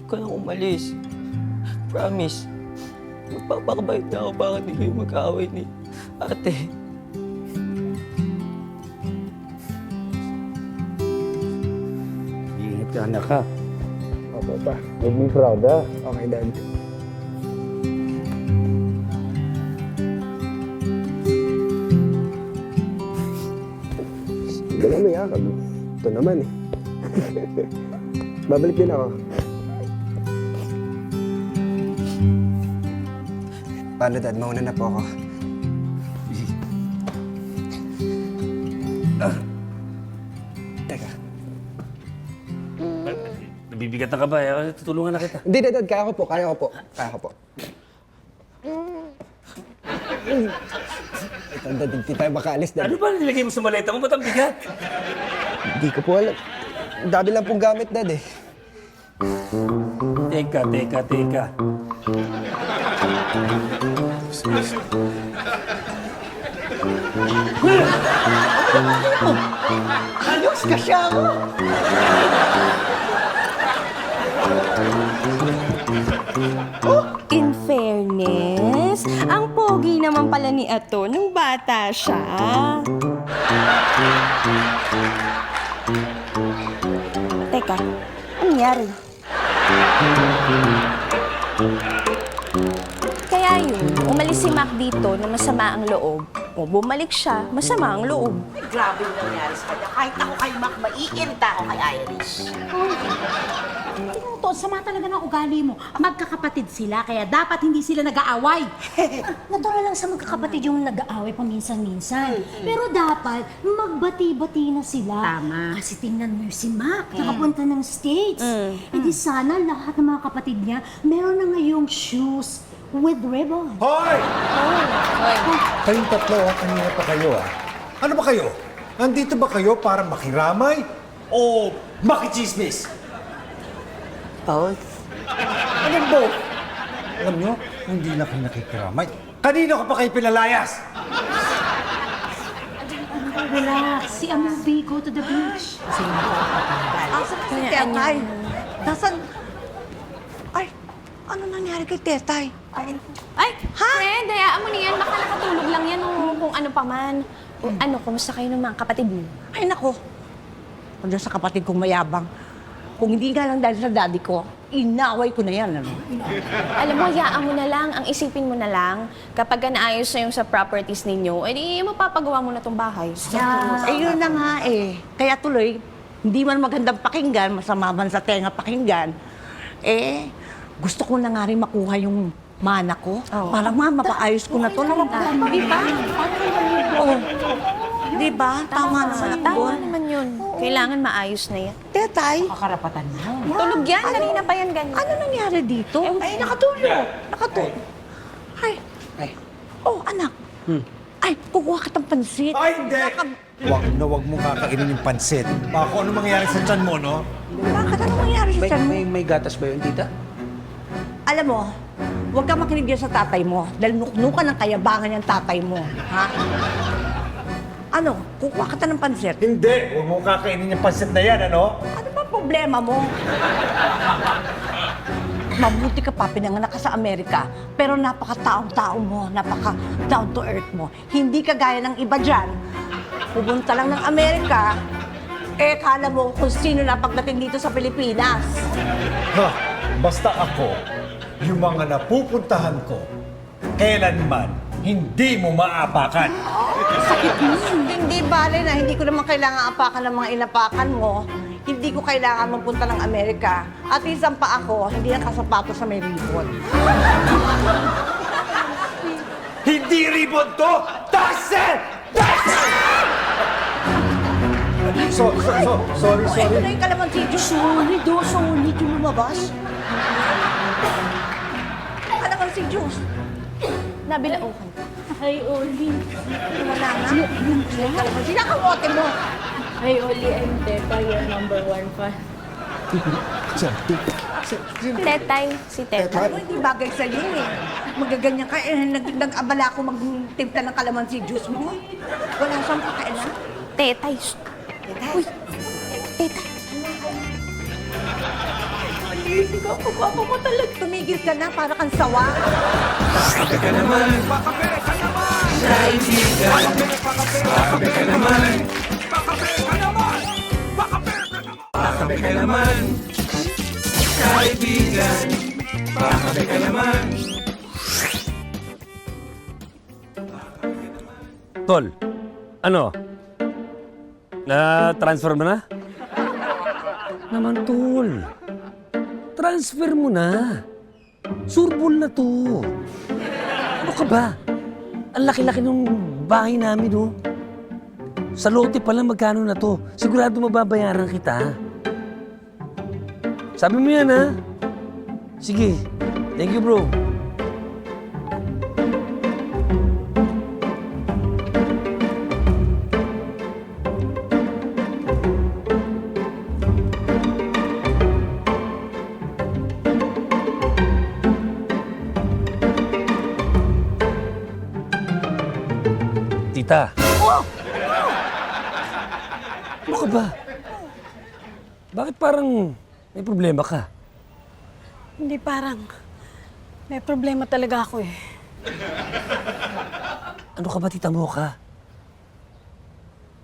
S17: kaya umalis. Promise. Magpapakabait na ako bakit hindi kayo mag-aaway ni ate.
S4: Iingat ka, anak, ha?
S5: Opo, pa.
S4: Make me proud, ha?
S5: Okay, Dad. Hindi na may yakag. Ito naman eh. Babalik din ako. Paano, Dad? Mauna na po ako. Teka.
S4: Nabibigatan ka ba? Tutulungan na kita.
S5: Hindi, Dad. Kaya ko po. Kaya ko po. Ito, Dad. Hindi tayo makaalis, Dad.
S4: Ano ba nilagay mo sa maleta mo? Ba't ang bigat?
S5: Hindi ko po alam.
S18: Dami lang pong gamit, Dad eh.
S4: Teka.
S5: Ayos ka siya ako.
S10: In fairness, ang pogi naman pala ni Ato nung bata siya. Teka, anong nangyari? Kaya yun, umalis si Mac dito na masama ang loob. O bumalik siya, masama ang loob.
S5: Ay, grabe yung nangyari sa kanya. Kahit ako kay Mac, maiirita ako kay Irish.
S15: To, sama talaga ng ugali mo. Magkakapatid sila, kaya dapat hindi sila nag-aaway. Natural lang sa magkakapatid yung nag-aaway paminsan-minsan. Pero dapat, magbati-bati na sila.
S5: Tama.
S15: Kasi tingnan mo yung si Mac, nakapunta ng States. E di sana lahat ng mga kapatid niya, meron na ngayong shoes with ribbon.
S8: Hoy! Kayong tatlo, kanina pa kayo, Ano ba kayo? Nandito ba kayo para makiramay o makichismis?
S5: Both.
S8: Anong both? Alam nyo, hindi na kayo nakikiramay. Kanino ko pa kayo pinalayas?
S15: Relax. Si Amobi, go to the beach.
S1: Asan na si Tetay? Nasaan? Ay, ano nangyari kay Tetay?
S7: Ay, friend, hayaan mo na yan. Baka nakatulog lang yan o kung ano pa man. O, ano, kumusta kayo ng mga kapatid mo?
S1: Ay, nako. Kung sa kapatid kong mayabang, kung hindi nga lang dahil sa daddy ko, inaway ko na yan. Ano?
S7: Alam mo, hayaan mo na lang. Ang isipin mo na lang, kapag naayos na yung sa properties ninyo, edi mapapagawa mo na tong bahay.
S1: Yun na nga eh. Kaya tuloy, hindi man magandang pakinggan, masama man sa tenga pakinggan, gusto ko na nga rin makuha yung mana ko. Para mapaayos ko na to. Di ba? Di ba? Tama naman ako.
S7: Tama naman yun. Kailangan maayos na yan.
S1: Tetay.
S3: Kakarapatan mo.
S7: Tulog yan. Kanina pa yan ganyan.
S1: Ano nangyari dito? Ay, nakatulog. Nakatulog. Ay. Oh, anak. Ay, kukuha kitang pansit.
S8: Ay, hindi! Wag mong kakainin yung pansit. Baka kung ano mangyari sa tiyan mo, no?
S1: Bakit ano nangyari sa tiyan mo?
S13: May gatas ba yun, tita?
S1: Alam mo, huwag kang makinig yan sa tatay mo. Dahil nuknukan ng kayabangan yung tatay mo. Ha? Ano? Kukuha ka ng pansit?
S8: Hindi! Huwag mong kakainin yung pansit na yan, ano?
S1: Ano ba problema mo? Mabuti ka pa, pinanganak ka sa Amerika, pero napaka-taong-tao mo, napaka-down to earth mo. Hindi ka gaya ng iba dyan. Pupunta lang ng Amerika, kala mo kung sino na pagdating dito sa Pilipinas.
S8: Ha! Basta ako, yung mga napupuntahan ko, kailanman hindi mo maapakan.
S1: Sakit mo. Hindi bale na hindi ko naman kailangan apakan ng mga inapakan mo. Hindi ko kailangan magpunta ng Amerika. At isang pa ako, hindi nakasapatos sa may ribbon.
S8: Hindi ribbon to! Taxel! Sorry.
S1: Ito na yung kalamansi juice. Solid yung lumabas. Kalamansi juice.
S7: Nabilaukan.
S15: Hi, Oli.
S1: Wala na. Kalamansi. Nakamote mo.
S15: Hi, Oli. I'm Teta, your number 1 fan.
S7: Tetay, si Tetay.
S1: Ano, hindi bagay sa iyo eh. Magaganyan ka nag-abala ako magtimpla ng kalamansi juice mo. Wala siyang pakailan.
S7: Tetay. Uy, Tetay.
S1: Hindi ka pagwapa mo talaga. Tumigil ka na para kang sawa.
S5: Pakape ka naman. Pakape ka naman. Kaibigan. Pakape ka naman. Pakape ka naman. Pakape ka naman. Kaibigan. Pakape ka naman.
S4: Tol, ano? Na-transfer mo na? Naman, Tol. Transfer mo na. Surbol na to. Ano ka ba? Ang laki-laki ng bahay namin, oh. Sa lote pa lang magkano na to. Sigurado mababayaran kita. Sabi mo yan, ha? Sige. Thank you, bro. kita. Ano ka ba? Bakit parang may problema ka?
S18: Hindi parang. May problema talaga ako eh.
S4: Ano ka ba, tita mo ka?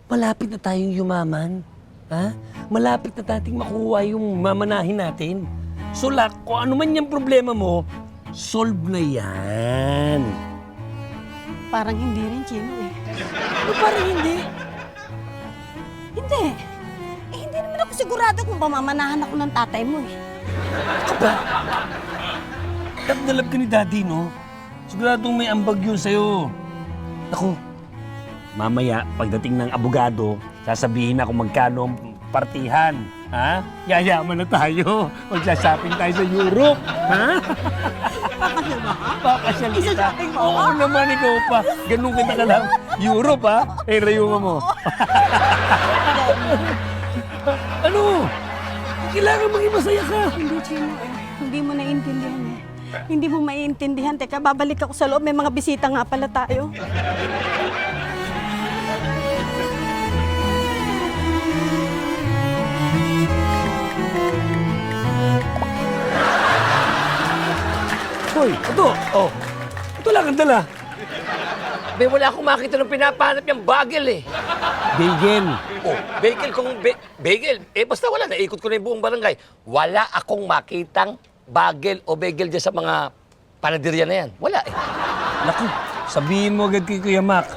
S4: Malapit na tayong yumaman. Ha? Malapit na nating makuha yung mamanahin natin. So, kung ano man yung problema mo, solve na yan.
S18: Parang hindi rin, Chino eh.
S4: Ano parang hindi?
S18: Hindi. Eh, hindi naman ako sigurado kung pamamanahan ako ng tatay mo eh.
S4: Aba, love na love ka ni Daddy, no? Siguradong may ambag yun sa'yo. Ako, mamaya, pagdating ng abogado, sasabihin na kung magkano ang partihan. Ha? Yayaman na tayo. Magsashopping tayo sa Europe. Ha?
S18: Papasyal ba ka?
S4: Papasyal kita.
S18: Isa-shopping mo
S4: Oo naman, ikaw pa. Ganun kita ka lang. Europe, ha? Eh, rayungan mo. Ano? Kailangan maging masaya ka.
S18: Hindi, Chino eh. Hindi mo naiintindihan eh. Hindi mo maiintindihan. Teka, babalik ako sa loob. May mga bisita nga pala tayo.
S4: Hoy, ito. Oh. Ito lang ang dala.
S6: Be, wala akong makita ng pinapahanap yung bagel eh.
S4: Bagel.
S6: Oh, bagel kung bagel. Eh, basta wala. Naikot ko na yung buong barangay. Wala akong makitang bagel o bagel dyan sa mga panaderya na yan. Wala eh.
S4: Naku, sabihin mo agad kay Kuya Mac.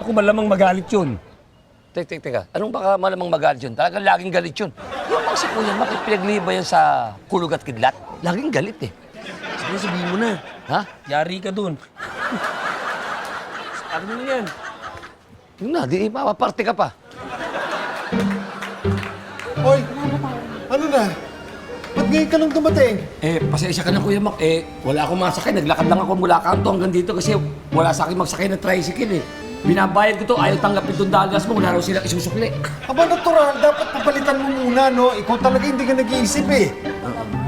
S4: Ako malamang magalit yun.
S6: Teka. Anong baka malamang magalit yun? Talagang laging galit yun. Yung mga si Kuya Mac, pinagliba yan sa kulog at kidlat. Laging galit eh.
S4: Sige, sabihin mo na.
S6: Ha?
S4: Yari ka dun. Ano na yan?
S6: Yun na, di mapaparte ka pa.
S8: Hoy, ano na? Ba't ngayon ka lang dumating?
S6: Eh, pasensya ka na, Kuya Mac. Eh, wala akong masakay. Naglakad lang ako mula kanto hanggang dito kasi wala sa akin magsakay ng tricycle eh. Binabayad ko to, ayaw tanggapin itong dollars mo, wala raw silang isusukli.
S8: Aba, natural. Dapat papalitan mo muna, no? Ikaw talaga hindi ka nag-iisip eh.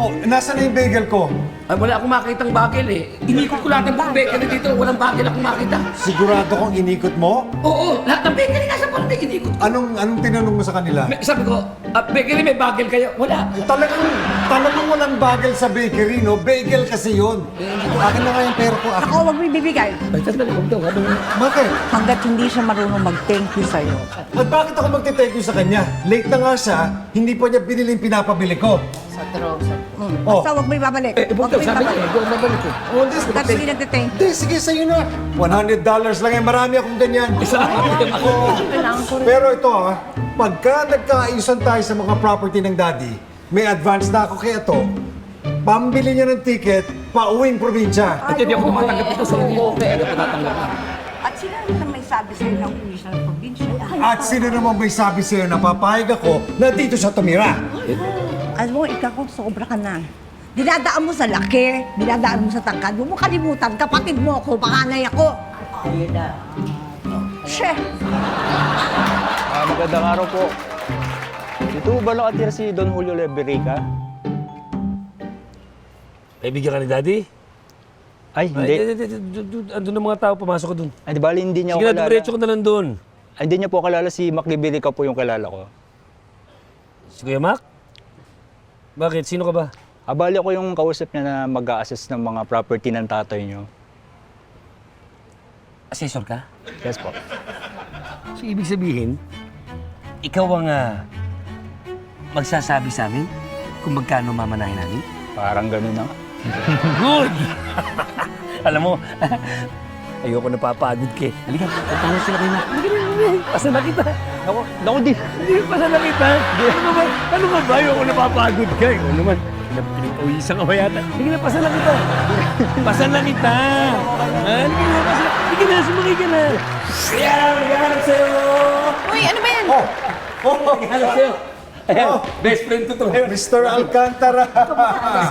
S8: Oh, nasa na yung bagel ko?
S6: Ay, wala akong makitang bagel eh. Inikot ko lahat ng buong bakery dito, walang bagel akong makita.
S8: Sigurado kong inikot mo?
S6: Oo, lahat ng bakery nasa barangay inikot ko.
S8: Anong tinanong mo sa kanila?
S6: Sabi ko, bakery may bagel kayo? Wala.
S8: Talagang walang bagel sa bakery, no? Bagel kasi yun. Akin na nga yung pera ko.
S3: Ako, wag mo ibibigay.
S6: Ay, sandali, huwag daw.
S8: Bakit?
S3: Hanggat hindi siya marunong mag-thank you sa'yo.
S8: At bakit ako magte-thank you sa kanya? Late na nga siya, hindi pa niya binili yung pinapabili ko. Oh.
S3: Basta wag mo ibabalik.
S6: Huwag daw, sabi niya, huwag mabalik ko.
S8: Oh, this
S3: Hanggat hindi nagte-thank
S8: Hindi, sige, sa'yo na. $100 lang yan. Marami akong ganyan.
S3: Kailangan ko rin.
S8: Pero ito pagka nagkaayusan tayo sa mga property ng daddy, may advance na ako kaya to, pambili niya ng ticket, pauwing probinsya.
S6: Hindi ako matanggap ito sa inyo. Hindi ako tatanggap.
S3: At sino naman may sabi sa'yo na uwi siya ng probinsya?
S8: At sino naman may sabi sa'yo na papayag ako na dito siya tumira?
S3: Alam mo, ikaw sobra ka na. Dinadaan mo sa laki, dinadaan mo sa tangkad. Huwag mo kalimutan, kapatid mo ako, panganay ako. Sheh!
S19: Magandang araw po. Dito ba nakatira si Don Julio Leberica?
S4: Kaibigan ka ni Daddy?
S19: Ay, hindi.
S4: Andun ang mga tao, pumasok ka dun.
S19: Ay, di bali, hindi niya
S4: Sige
S19: ako
S4: na,
S19: kalala.
S4: diretso ka na lang dun.
S19: Ay, hindi niya po kalala si Mac Leberica po yung kalala ko.
S4: Si Kuya Mac? Bakit? Sino ka ba?
S19: Bali ako yung kausap niya na mag-a-assess ng mga property ng tatay niyo.
S4: Assessor ka?
S19: Yes po.
S4: So, ibig sabihin, ikaw ang magsasabi sa amin kung magkano mamanahin namin?
S19: Parang ganun na.
S4: Good! Alam mo, ayoko napapagod ka eh. Halika, punta na sila kayo na. Pasa na kita.
S19: Ako di.
S4: Hindi, pasa na kita. Ano ka ba? Ayoko napapagod ka eh. Ano naman, pinag-uwisan ka ba yata? Sige na, pasa na kita. Pasa na kita. Sige na, pasa na. Sige na, sumakay ka na. Ayan, maghanap sa'yo.
S7: Uy, ano ba yan?
S4: Maghanap sa'yo. Ayan, best friend ko to.
S8: Mr. Alcantara.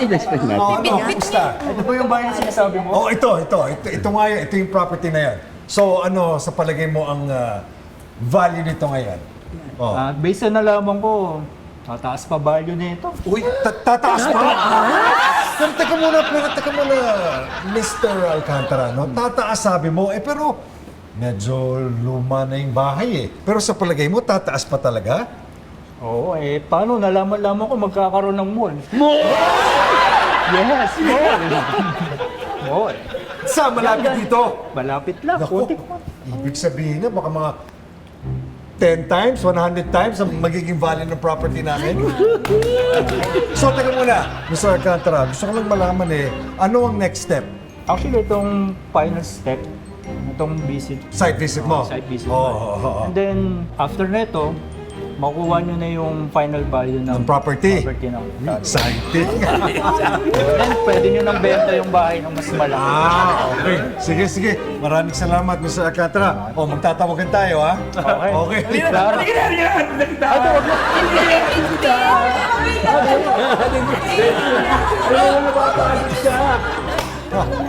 S4: Si best friend natin.
S8: Kumusta?
S19: Ito po yung bahay na sinasabi mo?
S8: Oh, ito nga yan. Ito yung property na yan. So, ano, sa palagay mo ang value nito ngayon? Oh.
S19: Based sa nalaman ko, tataas pa value na ito.
S8: Uy, tataas pa? Pero teka muna, Mr. Alcantara, no? Tataas sabi mo, pero medyo luma na yung bahay eh. Pero sa palagay mo, tataas pa talaga?
S19: Oo, paano? Nalaman ko magkakaroon ng mall. Mall! Yes, mall! Mall.
S8: Sa malapit dito?
S19: Malapit lang.
S8: Naku, ibig sabihin na baka mga 10 times, 100 times ang magiging value ng property namin. So, taga muna, Mr. Alcantara, gusto ko lang malaman ano ang next step?
S19: Actually, itong final step, itong visit.
S8: Site visit mo?
S19: Site visit
S8: Oo,
S19: mo.
S8: oo, oo.
S19: And then, after neto, makuha nyo na yung final value ng
S8: property.
S19: ng
S8: Exciting.
S19: Then, pwede nyo nang benta yung bahay ng mas malaki.
S8: Okay. Sige, sige. Maraming salamat, Mr. Alcantara. O, magtatawagan tayo, ha?
S19: Okay.
S8: Okay.
S19: Claro.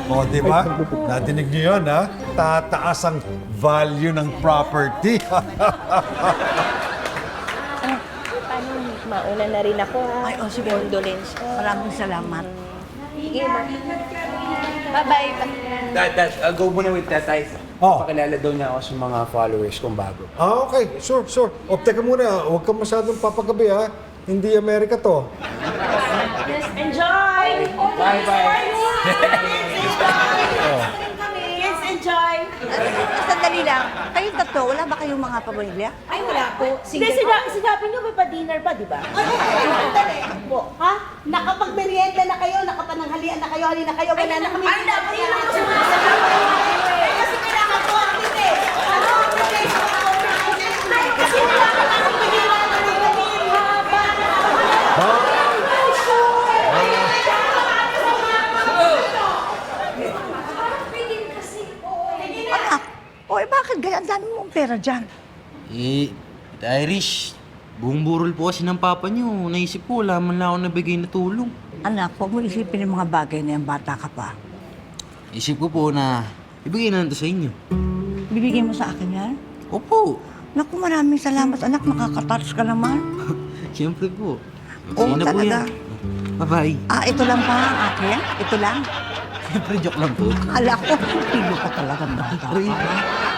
S8: O, di ba? Natinig niyo yun, ha? Tataas ang value ng property.
S7: Paano, mauna na rin ako ha.
S3: Ay, oh, sige.
S7: Condolence.
S3: Maraming salamat.
S7: Sige, bye-bye.
S20: Dad, go muna with Tatay.
S8: Oh.
S20: Pakilala daw niya ako sa mga followers kong bago.
S8: Okay. Sure, sure. O, teka muna. Huwag kang masyadong papagabi, ha? Hindi Amerika to.
S5: Yes, enjoy!
S20: Bye-bye!
S5: Yes, enjoy!
S3: Sandali lang. Kayong tatlo, wala ba kayong mga pamilya?
S5: Ay, wala po. Hindi, sinabi niyo may pa-dinner pa, di ba? Po. Ha? Nakapag-merienda na kayo, nakapananghalian na kayo, halina kayo, wala na kami. Ay, dapat yun lang ako kasi kailangan ko ang tite. Ano? Kasi kailangan ako pagkira ng mga haba.
S3: Anak, bakit ganyan? Ang dami mong pera dyan.
S21: Irish, buong burol po kasi ng papa niyo. Naisip ko, wala man lang ako nabigay na tulong.
S3: Anak, huwag mo isipin yung mga bagay na yung bata ka pa.
S21: Isip ko po na ibigay na ito sa inyo.
S3: Bibigay mo sa akin yan?
S21: Opo.
S3: Naku, maraming salamat, anak. Nakaka-touch ka naman.
S21: Siyempre po.
S3: Oo,
S21: Sige na po
S3: talaga.
S21: yan. Bye-bye.
S3: Ito lang pa ang akin? Ito lang?
S21: Siyempre, joke lang po.
S3: Akala ko, pilo ka talaga ng bata.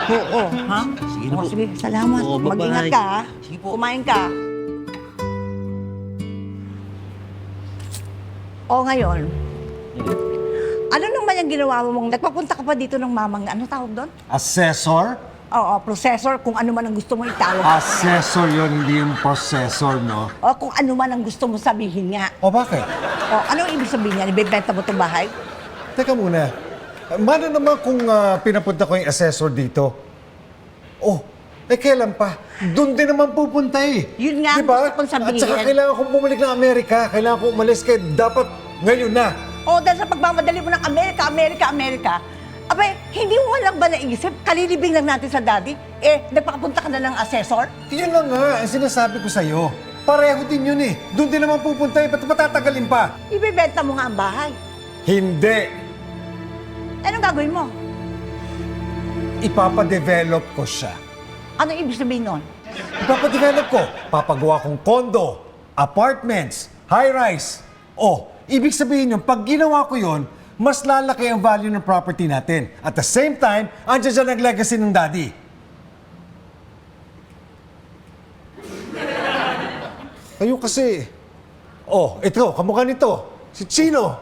S3: Oo, ha?
S21: Sige na po.
S3: Sige, salamat.
S21: Oo, bye-bye.
S3: Mag-ingat ka, ha?
S21: Sige po.
S3: Kumain ka. O ngayon, ano naman yung ginawa mo mong nagpapunta ka pa dito ng mamang, ano tawag doon?
S8: Assessor?
S3: Oo, processor, kung ano man ang gusto mo itawag.
S8: Assessor yun, hindi yung processor, no?
S3: O kung ano man ang gusto mo sabihin nga.
S8: O, bakit?
S3: O, ano ang ibig sabihin niya? Ibebenta mo itong bahay?
S8: Teka muna. Mano naman kung pinapunta ko yung assessor dito? Oh, kailan pa? Doon din naman pupunta eh.
S3: Yun nga ang
S8: Diba?
S3: gusto kong sabihin.
S8: At saka kailangan kong bumalik ng Amerika. Kailangan kong umalis kaya dapat ngayon na.
S3: O, dahil sa pagmamadali mo ng Amerika, abay, hindi mo lang ba naisip? Kalilibing lang natin sa daddy? Nagpakapunta ka na ng assessor?
S8: Yun lang nga, ang sinasabi ko sa'yo. Pareho din yun eh. Doon din naman pupunta eh. Ba't patatagalin pa?
S3: Ibebenta mo nga ang bahay.
S8: Hindi.
S3: Anong gagawin mo?
S8: Ipapadevelop ko siya.
S3: Ano ibig sabihin nun?
S8: Ipapadevelop ko. Papagawa kong condo, apartments, high-rise. Oh, ibig sabihin yun, pag ginawa ko yun, mas lalaki ang value ng property natin. At the same time, andyan dyan ang legacy ng daddy. Kayo kasi. Oh, ito, kamukha nito. Si Chino.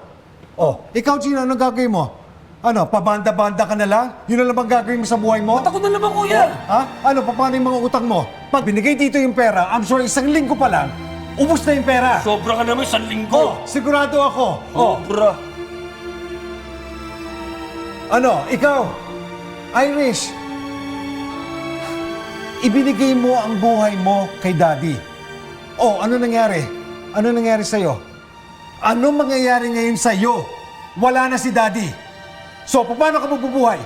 S8: Oh, ikaw Chino, anong gagawin mo? Ano, pabanda-banda ka na lang? Yun na lang bang gagawin mo sa buhay mo?
S20: Takot na naman, kuya!
S8: Ha? Ano, paano yung mga utang mo? Pag binigay dito yung pera, I'm sure isang linggo pa lang, ubos na yung pera.
S20: Sobra ka naman, 1 linggo!
S8: Oh, sigurado ako.
S20: Sobra!
S8: Ano, ikaw, Irish, ibinigay mo ang buhay mo kay Daddy. Oh, ano nangyari? Ano nangyari sa'yo? Ano mangyayari ngayon sa'yo? Wala na si Daddy. So, paano ka mabubuhay?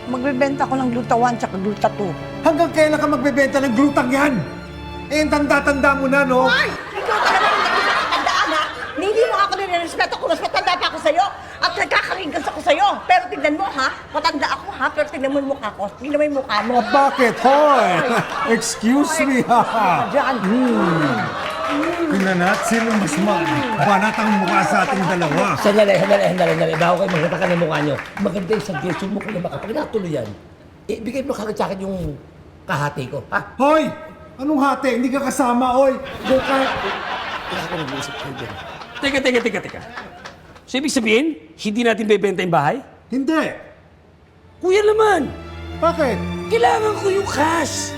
S3: Magbebenta ko ng Gluta 1 tsaka Gluta 2.
S8: Hanggang kailan ka magbebenta ng glutang yan? Ang tanda-tanda mo na, no?
S3: Ay! Ikaw talaga hindi kita katandaan, ha? Hindi mo ako nire-respeto kung mas matanda pa ako sa'yo at nagkakaringgas ako sa'yo. Pero tignan mo, ha? Matanda ako, ha? Pero tignan mo yung mukha ko. Tignan mo yung mukha mo.
S8: Bakit? Hoy! Excuse me, ha?
S3: Diyan.
S8: Tingnan natin sino mas banat ang mukha sa ating dalawa.
S6: Sandali. Bago kayo magkataka ng mukha nyo, maganda yung suggestion mo kung makapag natuloy yan. ibigay mo kagad sa akin yung kahati ko, ha?
S8: Hoy! Anong hati? Hindi ka kasama, oy! Doon ka...
S6: Wala ako nag-iisip kayo dyan. Teka. So, ibig sabihin, hindi natin bebenta yung bahay?
S8: Hindi.
S6: Kuya naman!
S8: Bakit?
S6: Kailangan ko yung cash!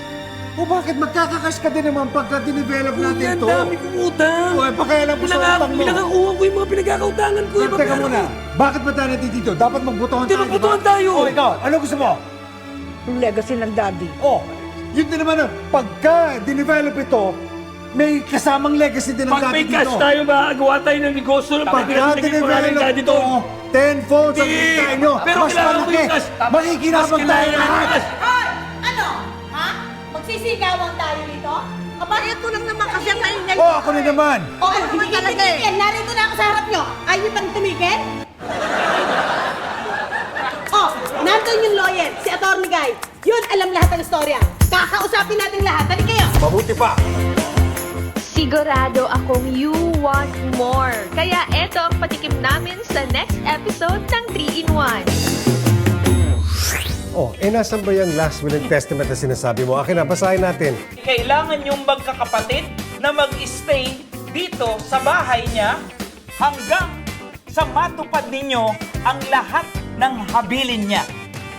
S8: O bakit? Magkakakas ka din naman pagka dinevelop natin to.
S6: Kuya, ang dami kong utang!
S8: Uy, pakialam mo sa utang mo.
S6: Pinangakuha ko yung mga pinagkakautangan ko.
S8: Teka muna. Bakit ba tayo dito? Dapat magbutuhan
S6: Hindi,
S8: tayo,
S6: magbutuhan tayo.
S8: O ikaw, ano gusto mo?
S1: Yung legacy ng daddy.
S8: Oh, yun din naman. Pagka dinevelop ito, may kasamang legacy din ng
S6: Pag may
S8: daddy
S6: cash
S8: dito.
S6: tayo, makagawa tayo ng negosyo ng
S8: Pagka dinevelop ito, 10 folds ang kitain nyo.
S6: Pero
S8: Mas
S6: kailangan ko
S8: malaki.
S6: yung cash.
S8: Makikinabang tayo lahat.
S18: Hoy! Ano? Ha? Magsisigawan tayo dito? Kapatid ko lang naman kasi ang maingay.
S8: Oh, ako na naman.
S18: O ano naman talaga eh? Narito na ako sa harap nyo. Ayaw pang tumigil? Oh, nandun yung lawyer, si Atty. Guy. Yun, alam lahat ng istorya. Kakausapin natin lahat. Dali kayo.
S8: Mabuti pa.
S12: Sigurado akong you want more. Kaya eto ang patikim namin sa next episode ng 3-in-1.
S8: Oh, nasan ba yung last will and testament na sinasabi mo? Akin na, basahin natin.
S20: Kailangan yung magkakapatid na mag-stay dito sa bahay niya hanggang sa matupad ninyo ang lahat ng habilin niya.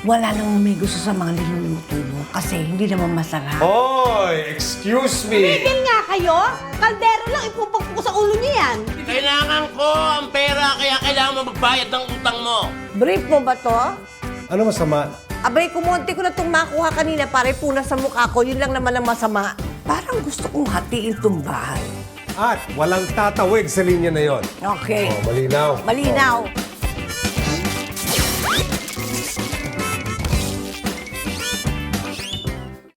S1: Wala namang may gusto sa mga niluluto mo kasi hindi naman masarap.
S8: Hoy, excuse me.
S18: Tumigil nga kayo. Kaldero lang, ipupag ko sa ulo niyo yan.
S20: Kailangan ko ang pera, kaya kailangan mo magbayad ng utang mo.
S1: Brief mo ba to?
S8: Ano masama?
S1: Abay, kumonti ko na itong makuha kanina para ipunas sa mukha ko. Yun lang naman ang masama. Parang gusto kong hatiin itong bahay.
S8: At walang tatawid sa linya na yon.
S1: Okay.
S8: Oh, malinaw.
S1: Malinaw.